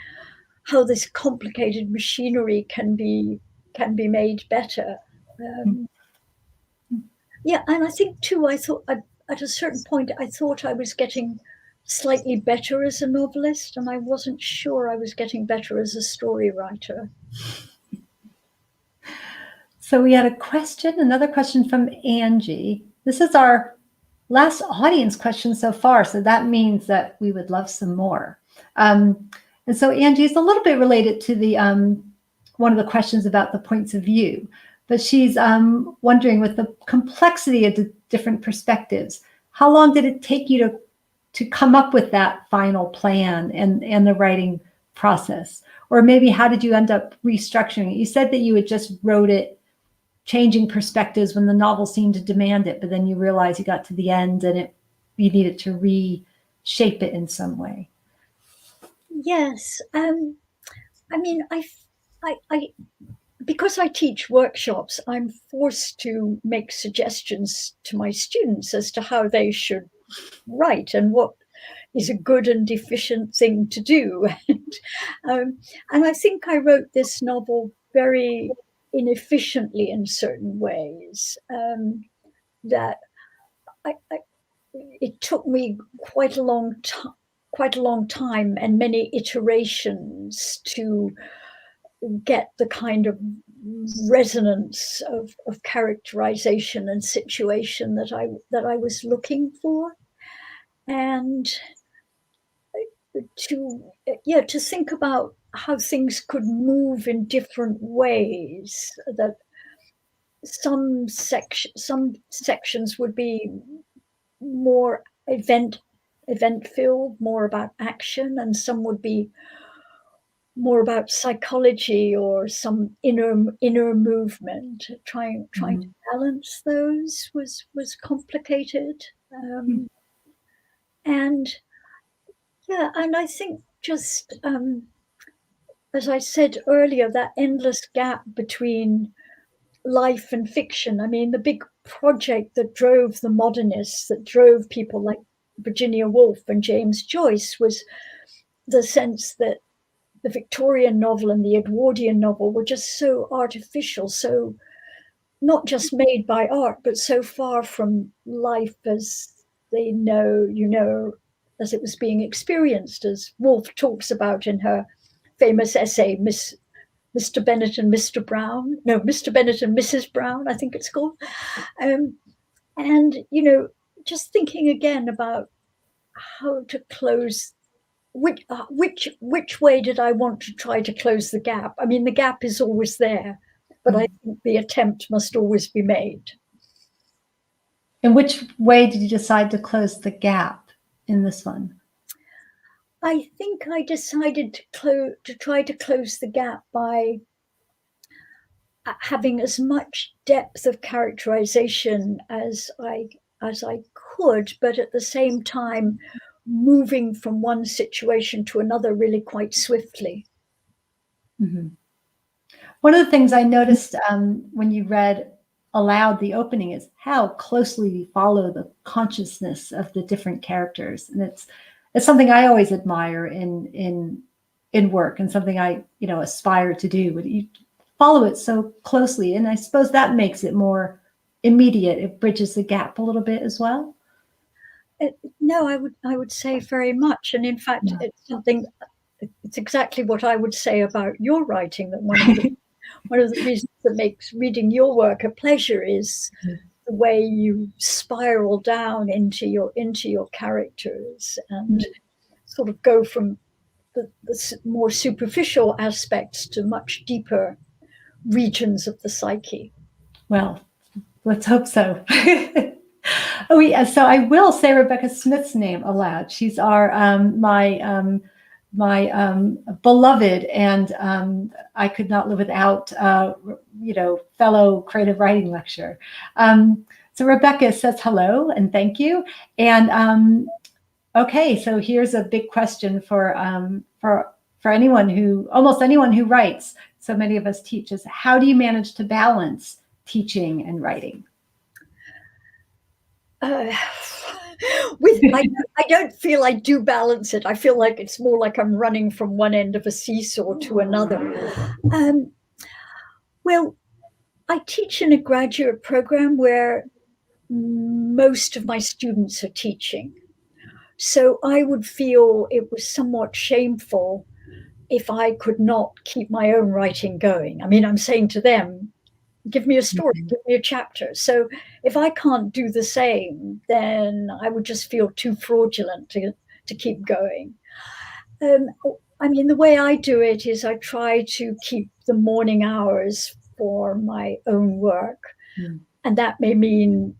S2: how this complicated machinery can be made better. Um, yeah, and I think too, I thought at a certain point I thought I was getting slightly better as a novelist, and I wasn't sure I was getting better as a story writer.
S1: So we had another question from Angie. This is our last audience question so far, so that means that we would love some more. And so Angie is a little bit related to the one of the questions about the points of view, but she's wondering, with the complexity of the different perspectives, how long did it take you to come up with that final plan and the writing process? Or maybe how did you end up restructuring it? You said that you had just wrote it changing perspectives when the novel seemed to demand it, but then you realize you got to the end and you needed to reshape it in some way.
S2: Yes, I mean, I because I teach workshops, I'm forced to make suggestions to my students as to how they should write and what is a good and efficient thing to do. And I think I wrote this novel very inefficiently in certain ways. That it took me quite a long time and many iterations to get the kind of resonance of characterization and situation that I was looking for. And to think about how things could move in different ways, that some sections would be more event event-filled, more about action, and some would be more about psychology or some inner movement. Trying to balance those was complicated. And yeah, and I think just as I said earlier, that endless gap between life and fiction. I mean, the big project that drove the modernists, that drove people like Virginia Woolf and James Joyce, was the sense that the Victorian novel and the Edwardian novel were just so artificial, so not just made by art, but so far from life as they know, as it was being experienced, as Woolf talks about in her famous essay, Mr. Bennet and Mr. Brown. No, Mr. Bennet and Mrs. Brown, I think it's called. And, just thinking again about how to close, which way did I want to try to close the gap? I mean, the gap is always there, but I think the attempt must always be made.
S1: And which way did you decide to close the gap in this one?
S2: I think I decided to try to close the gap by having as much depth of characterization as I could, but at the same time moving from one situation to another really quite swiftly.
S1: Mm-hmm. One of the things I noticed when you read aloud the opening is how closely you follow the consciousness of the different characters, and it's something I always admire in work, and something I aspire to do. But you follow it so closely, and I suppose that makes it more immediate. It bridges the gap a little bit as well.
S2: No, I would say very much, and in fact, it's exactly what I would say about your writing. That one of the reasons that makes reading your work a pleasure is the way you spiral down into your characters and sort of go from the more superficial aspects to much deeper regions of the psyche.
S1: Well, let's hope so. So I will say Rebecca Smith's name aloud. She's our my beloved, and I could not live without fellow creative writing lecturer. So Rebecca says hello and thank you. And okay, so here's a big question for almost anyone who writes. So many of us teach, is how do you manage to balance teaching and writing?
S2: I don't feel I do balance it. I feel like it's more like I'm running from one end of a seesaw to another. Well, I teach in a graduate program where most of my students are teaching. So I would feel it was somewhat shameful if I could not keep my own writing going. I mean, I'm saying to them, give me a story, give me a chapter. So if I can't do the same, then I would just feel too fraudulent to keep going. I mean, the way I do it is I try to keep the morning hours for my own work. And that may mean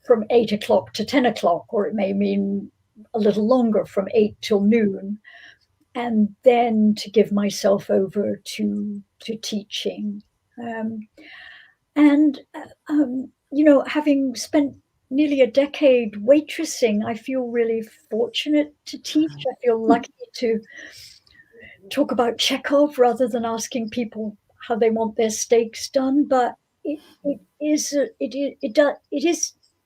S2: from 8 o'clock to 10 o'clock, or it may mean a little longer, from 8 till noon. And then to give myself over to teaching. Having spent nearly a decade waitressing, I feel really fortunate to teach. I feel lucky to talk about Chekhov rather than asking people how they want their steaks done. But it is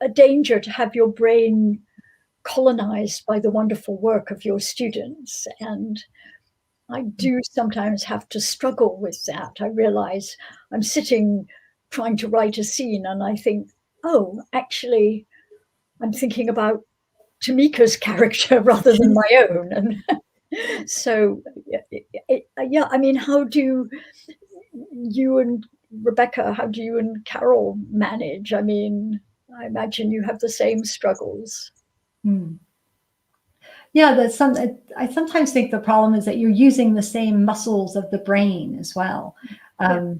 S2: a danger to have your brain colonized by the wonderful work of your students. And I do sometimes have to struggle with that. I realize I'm sitting trying to write a scene and I think, oh, actually, I'm thinking about Tamika's character rather than my own. And so, yeah, I mean, how do you and Rebecca, how do you and Carole manage? I mean, I imagine you have the same struggles.
S1: Yeah, I sometimes think the problem is that you're using the same muscles of the brain as well. I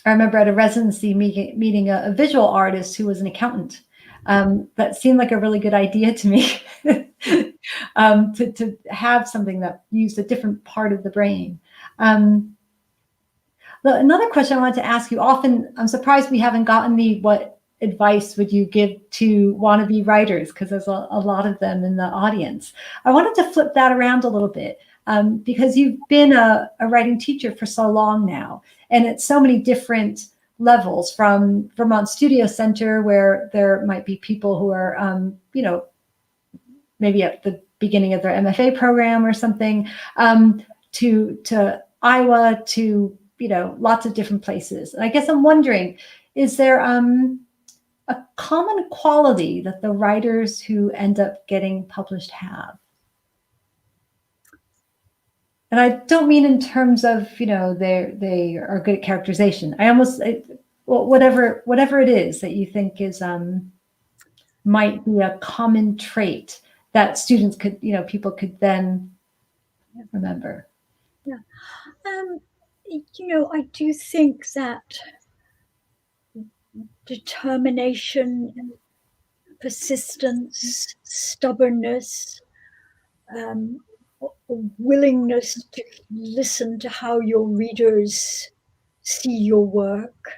S1: remember at a residency meeting a visual artist who was an accountant, That seemed like a really good idea to me, to have something that used a different part of the brain. Another question I wanted to ask you, often I'm surprised we haven't gotten the what advice would you give to wannabe writers, because there's a lot of them in the audience. I wanted to flip that around a little bit, because you've been a writing teacher for so long now, and at so many different levels, from Vermont Studio Center, where there might be people who are, maybe at the beginning of their MFA program or something, to Iowa, to lots of different places. And I guess I'm wondering, is there a common quality that the writers who end up getting published have? And I don't mean in terms of, they are good at characterization. Whatever it is that you think is might be a common trait that students could, people could then remember.
S2: Yeah. I do think that determination, persistence, stubbornness, willingness to listen to how your readers see your work.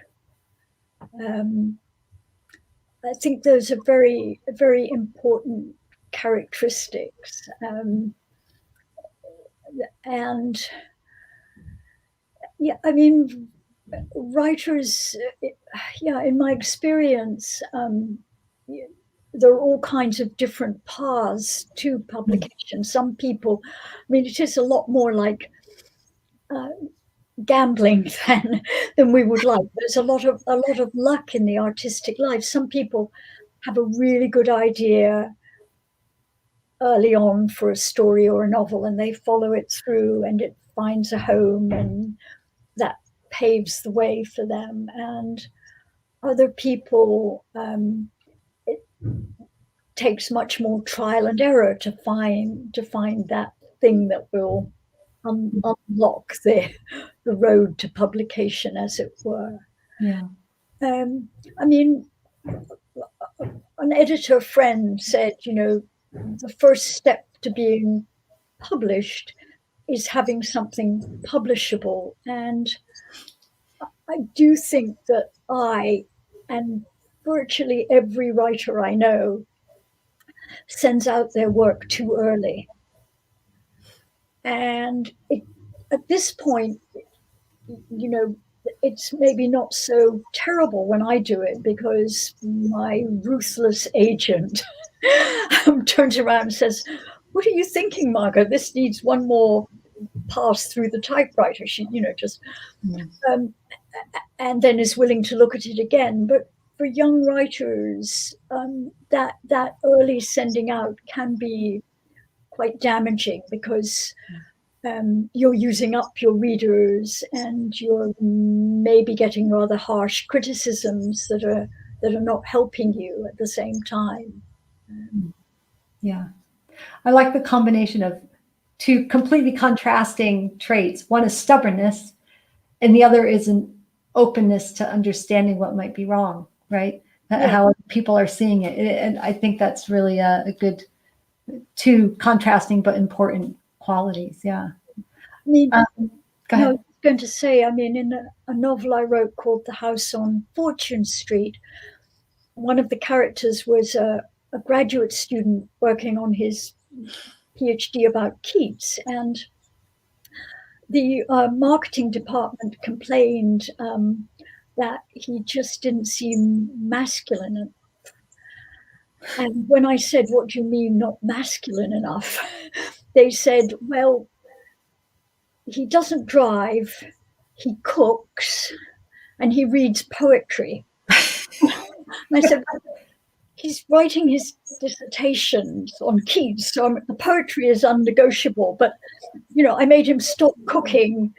S2: I think those are very, very important characteristics. And yeah, I mean, writers, in my experience, there are all kinds of different paths to publication. Some people, it is a lot more like gambling than we would like. There's a lot of luck in the artistic life. Some people have a really good idea early on for a story or a novel, and they follow it through, and it finds a home, and that paves the way for them. And other people, it takes much more trial and error to find that thing that will unlock the road to publication, as it were.
S1: Yeah.
S2: An editor friend said, the first step to being published is having something publishable. And I do think that I, and virtually every writer I know, sends out their work too early. And at this point, it's maybe not so terrible when I do it, because my ruthless agent turns around and says, "What are you thinking, Margot? This needs one more pass through the typewriter." She, and then is willing to look at it again. But for young writers, that early sending out can be quite damaging, because you're using up your readers, and you're maybe getting rather harsh criticisms that are not helping you at the same time.
S1: Yeah, I like the combination of two completely contrasting traits. One is stubbornness, and the other is an openness to understanding what might be wrong, right? Yeah. How people are seeing it. And I think that's really a good, two contrasting but important qualities. Yeah.
S2: Go ahead.
S1: I was
S2: going to say, in a novel I wrote called The House on Fortune Street, one of the characters was a graduate student working on his PhD about Keats, and the marketing department complained that he just didn't seem masculine enough. And when I said, "What do you mean not masculine enough?" they said, "Well, he doesn't drive, he cooks, and he reads poetry." And I said, "He's writing his dissertations on Keats, so the poetry is unnegotiable. But, I made him stop cooking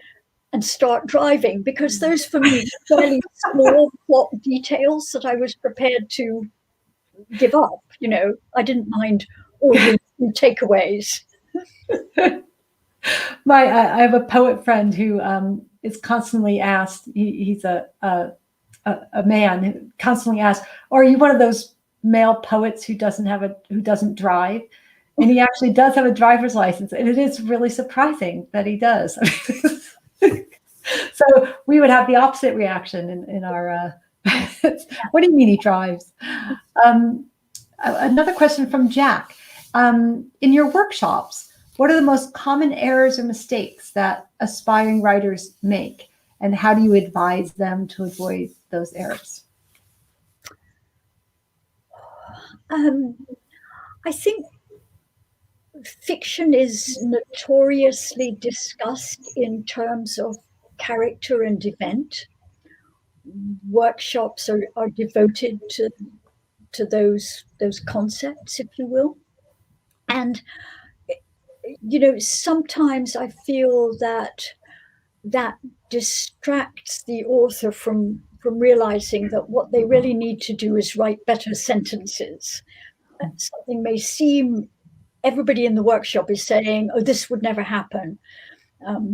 S2: and start driving, because those, for me, fairly small plot details that I was prepared to give up. I didn't mind ordering takeaways."
S1: I have a poet friend who is constantly asked. He's a man who constantly asks, "Are you one of those male poets who doesn't drive, and he actually does have a driver's license, and it is really surprising that he does. So we would have the opposite reaction in our. What do you mean he drives? Another question from Jack. In your workshops, what are the most common errors or mistakes that aspiring writers make, and how do you advise them to avoid those errors?
S2: I think fiction is notoriously discussed in terms of character and event. Workshops are devoted to those concepts, if you will. And sometimes I feel that distracts the author from realizing that what they really need to do is write better sentences. Something may seem, everybody in the workshop is saying, oh, this would never happen.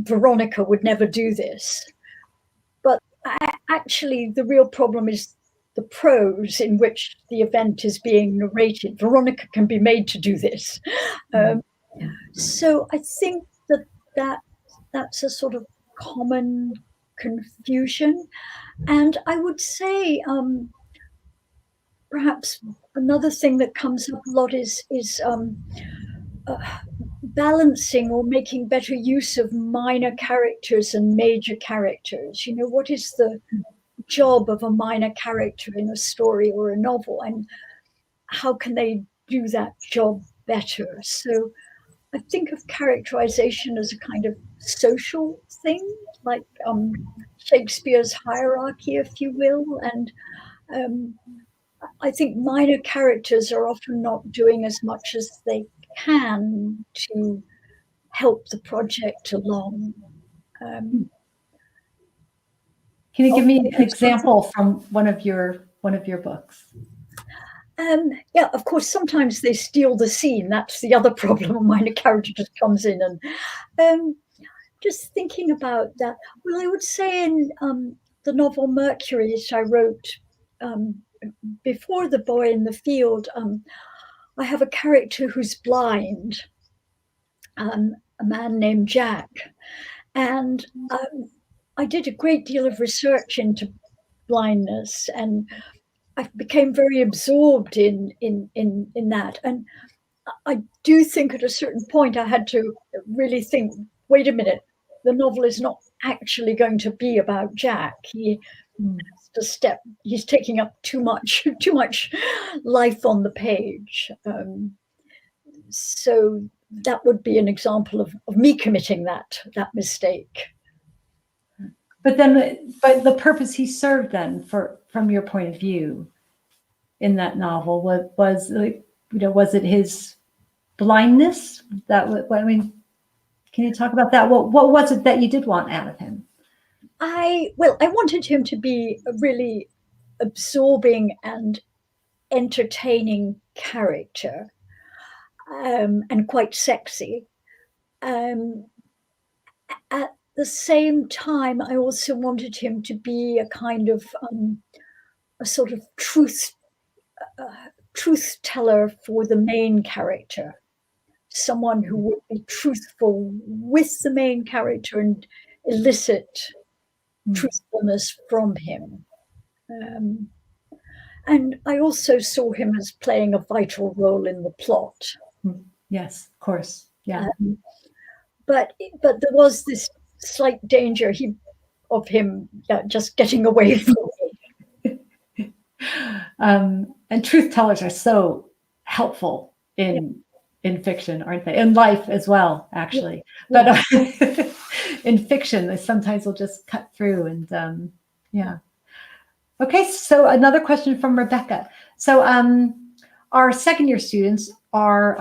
S2: Veronica would never do this. But actually, the real problem is the prose in which the event is being narrated. Veronica can be made to do this. So I think that's a sort of common confusion. And I would say perhaps another thing that comes up a lot is balancing or making better use of minor characters and major characters. What is the job of a minor character in a story or a novel, and how can they do that job better? So I think of characterization as a kind of social thing, like Shakespeare's hierarchy, if you will. And I think minor characters are often not doing as much as they can to help the project along.
S1: Can you give me an example from one of your books?
S2: Yeah, of course, sometimes they steal the scene. That's the other problem. A minor character just comes in and just thinking about that. Well, I would say in the novel Mercury, which I wrote before The Boy in the Field, I have a character who's blind, a man named Jack. And I did a great deal of research into blindness, and I became very absorbed in that. And I do think at a certain point I had to really think, wait a minute, the novel is not actually going to be about Jack. He has to step, he's taking up too much life on the page. So that would be an example of me committing that mistake.
S1: But the purpose he served then, from your point of view, in that novel was like, was it his blindness? Can you talk about that? What was it that you did want out of him?
S2: I wanted him to be a really absorbing and entertaining character, and quite sexy. At the same time, I also wanted him to be a kind of a sort of truth teller for the main character, someone who would be truthful with the main character and elicit truthfulness from him. And I also saw him as playing a vital role in the plot.
S1: Yes, of course. Yeah.
S2: But there was this slight danger of him just getting away from me.
S1: And truth tellers are so helpful in fiction, aren't they? In life as well, actually. Yeah. But in fiction, they sometimes will just cut through and yeah. Okay, so another question from Rebecca. So our second year students are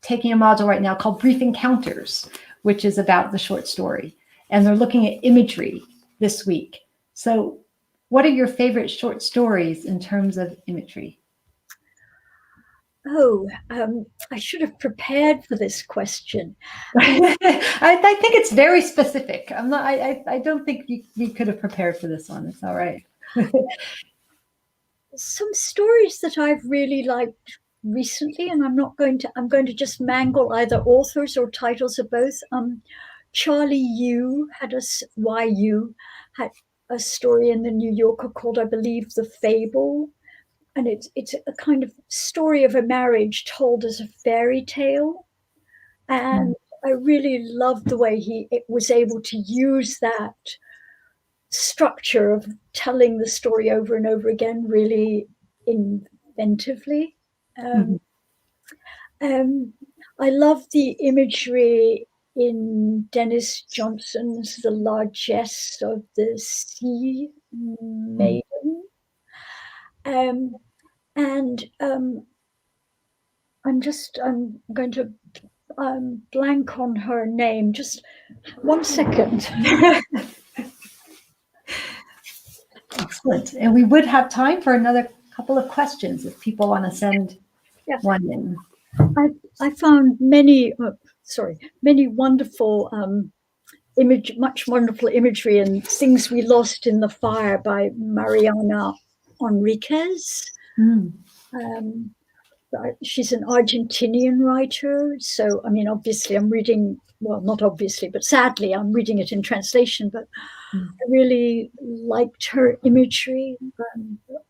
S1: taking a module right now called Brief Encounters, which is about the short story. And they're looking at imagery this week. So what are your favorite short stories in terms of imagery?
S2: Oh, I should have prepared for this question.
S1: I think it's very specific. I don't think you could have prepared for this one. It's all right.
S2: some stories that I've really liked recently, and I'm going to just mangle either authors or titles of both. Charlie Yu had YU had a story in the New Yorker called, I believe, The Fable. And it's a kind of story of a marriage told as a fairy tale. And I really loved the way he was able to use that structure of telling the story over and over again really inventively. I love the imagery in Dennis Johnson's The Largesse of the Sea Maiden. And I'm going to blank on her name. Just 1 second.
S1: Excellent. And we would have time for another couple of questions if people want to send one in.
S2: I found many wonderful wonderful imagery in Things We Lost in the Fire by Mariana Enriquez. She's an Argentinian writer. So, I mean, obviously I'm reading, well, not obviously, but sadly I'm reading it in translation, but I really liked her imagery a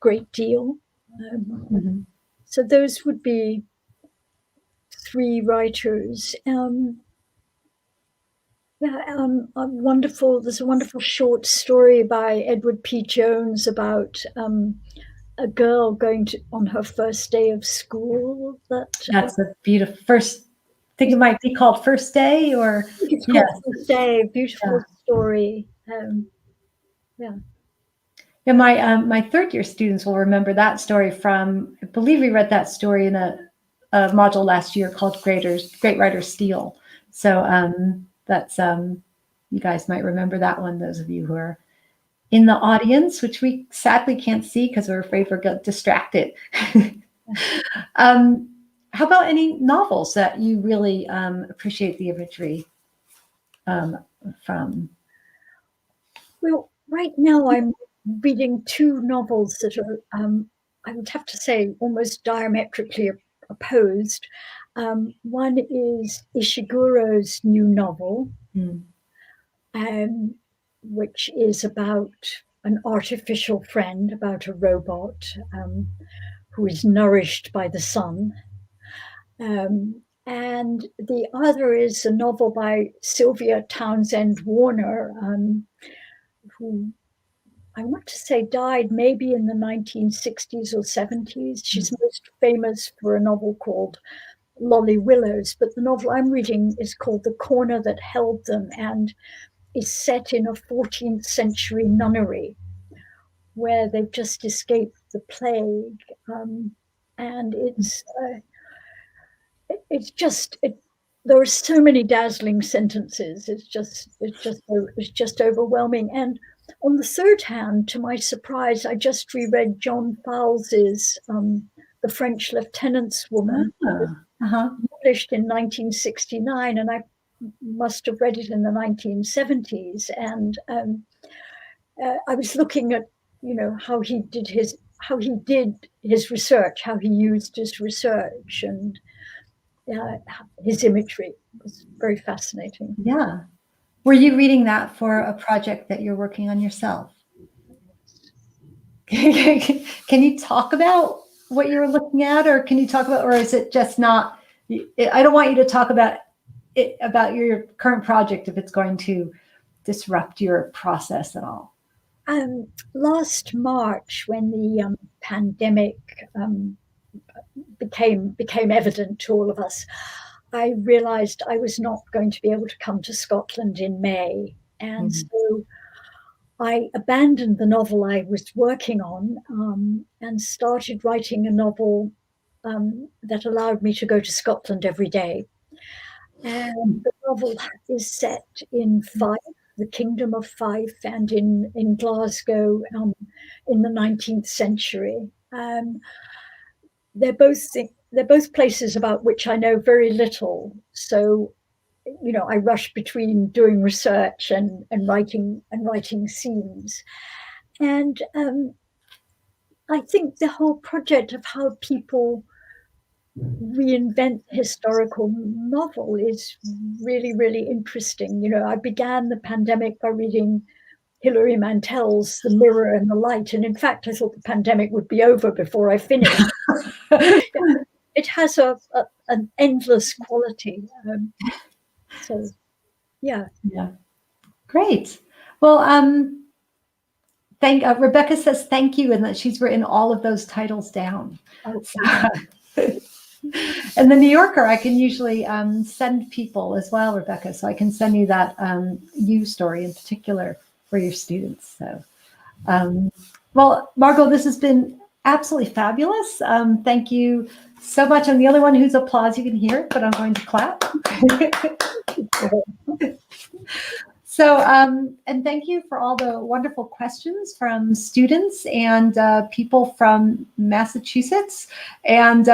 S2: great deal. So those would be 3 writers. There's a wonderful short story by Edward P. Jones about a girl going on her first day of school.
S1: That's a beautiful first. I think it might be called First Day, or
S2: it's called First Day. Beautiful story.
S1: Yeah, my third year students will remember that story from. I believe we read that story in a module last year called Great Writers Steal. So that's you guys might remember that one. Those of you who are in the audience, which we sadly can't see because we're afraid we'll get distracted. How about any novels that you really appreciate the imagery from?
S2: Well, right now I'm reading 2 novels that are, I would have to say, almost diametrically opposed. One is Ishiguro's new novel, which is about an artificial friend, about a robot who is nourished by the sun. And the other is a novel by Sylvia Townsend Warner, who I want to say died maybe in the 1960s or 70s. She's most famous for a novel called Lolly Willows, but the novel I'm reading is called The Corner That Held Them, and is set in a 14th century nunnery where they've just escaped the plague. And there are so many dazzling sentences. It's just overwhelming. And on the third hand, to my surprise, I just reread John Fowles's The French Lieutenant's Woman, published in 1969, and I must have read it in the 1970s. And I was looking at, how he did his research, how he used his research, and his imagery was very fascinating.
S1: Yeah. Were you reading that for a project that you're working on yourself? Can you talk about what you were looking at, or can you talk about, or is it just not? I don't want you to talk about it, about your current project, if it's going to disrupt your process at all.
S2: Last March, when the pandemic became evident to all of us, I realized I was not going to be able to come to Scotland in May. And so I abandoned the novel I was working on and started writing a novel that allowed me to go to Scotland every day. And the novel is set in Fife, the Kingdom of Fife, and in Glasgow in the 19th century. They're both places about which I know very little. So, I rush between doing research and writing scenes. And I think the whole project of how people reinvent historical novel is really, really interesting. You know, I began the pandemic by reading Hilary Mantel's The Mirror and the Light, and in fact, I thought the pandemic would be over before I finished. It has an endless quality. So, yeah.
S1: Yeah, great. Well, Rebecca says thank you, and that she's written all of those titles down.
S2: Okay.
S1: And the New Yorker, I can usually send people as well, Rebecca. So I can send you that you story in particular for your students. So, well, Margot, this has been absolutely fabulous. Thank you so much. I'm the only one whose applause you can hear, but I'm going to clap. So, and thank you for all the wonderful questions from students and people from Massachusetts and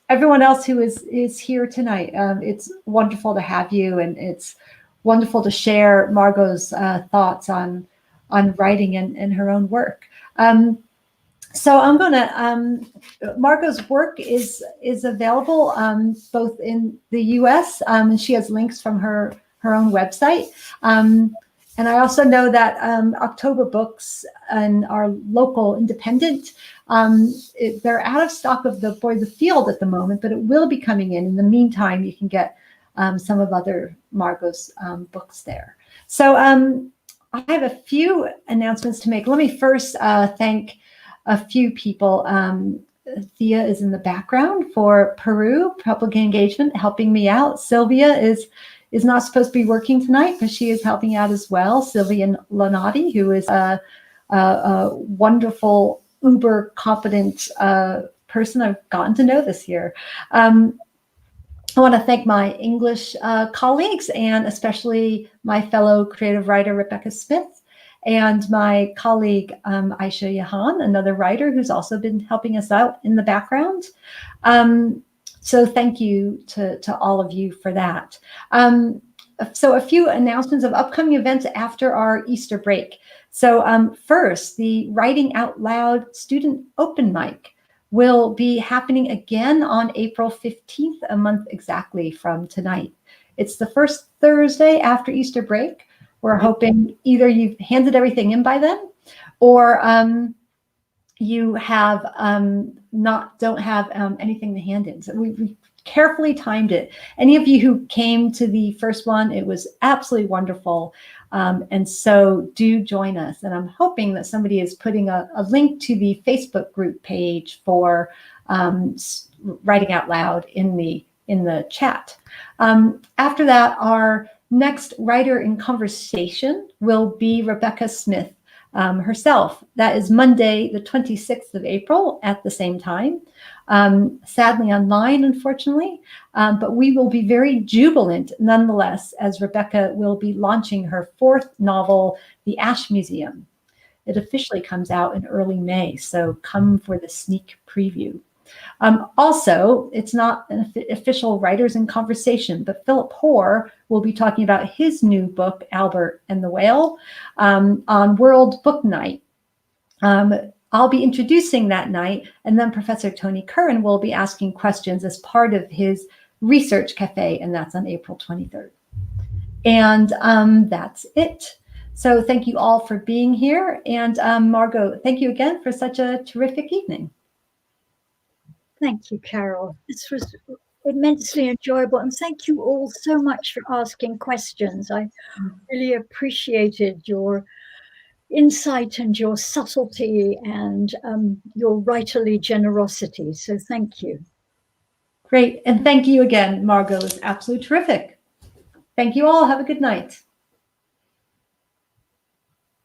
S1: everyone else who is here tonight. It's wonderful to have you, and it's wonderful to share Margot's thoughts on writing and her own work. So I'm going to, Margot's work is available both in the US, and she has links from her own website. And I also know that October Books and our local independent, they're out of stock of the Boy the Field at the moment, but it will be coming in. In the meantime, you can get some of other Margot's books there. So I have a few announcements to make. Let me first thank a few people. Thea is in the background for Peru, public engagement, helping me out. Sylvia is not supposed to be working tonight, but she is helping out as well. Sylvia Lonati, who is a wonderful, uber competent person I've gotten to know this year. I want to thank my English colleagues, and especially my fellow creative writer, Rebecca Smith, and my colleague, Aisha Yahan, another writer who's also been helping us out in the background. So thank you to all of you for that. So a few announcements of upcoming events after our Easter break. So first, the Writing Out Loud Student Open Mic will be happening again on April 15th, a month exactly from tonight. It's the first Thursday after Easter break. We're hoping either you've handed everything in by then, or you have don't have anything to hand in. So we carefully timed it. Any of you who came to the first one, it was absolutely wonderful. And so do join us. And I'm hoping that somebody is putting a link to the Facebook group page for Writing Out Loud in the chat. After that, our next writer in conversation will be Rebecca Smith herself. That is Monday, the 26th of April at the same time. Sadly online, unfortunately, but we will be very jubilant nonetheless, as Rebecca will be launching her fourth novel, The Ash Museum. It officially comes out in early May, so come for the sneak preview. Also, it's not an official Writers in Conversation, but Philip Hoare will be talking about his new book, Albert and the Whale, on World Book Night. I'll be introducing that night, and then Professor Tony Curran will be asking questions as part of his research cafe, and that's on April 23rd. And that's it. So thank you all for being here. And Margot, thank you again for such a terrific evening.
S2: Thank you, Carole. This was immensely enjoyable, and thank you all so much for asking questions. I really appreciated your insight and your subtlety and your writerly generosity. So thank you.
S1: Great. And thank you again, Margot. It was absolutely terrific. Thank you all. Have a good night.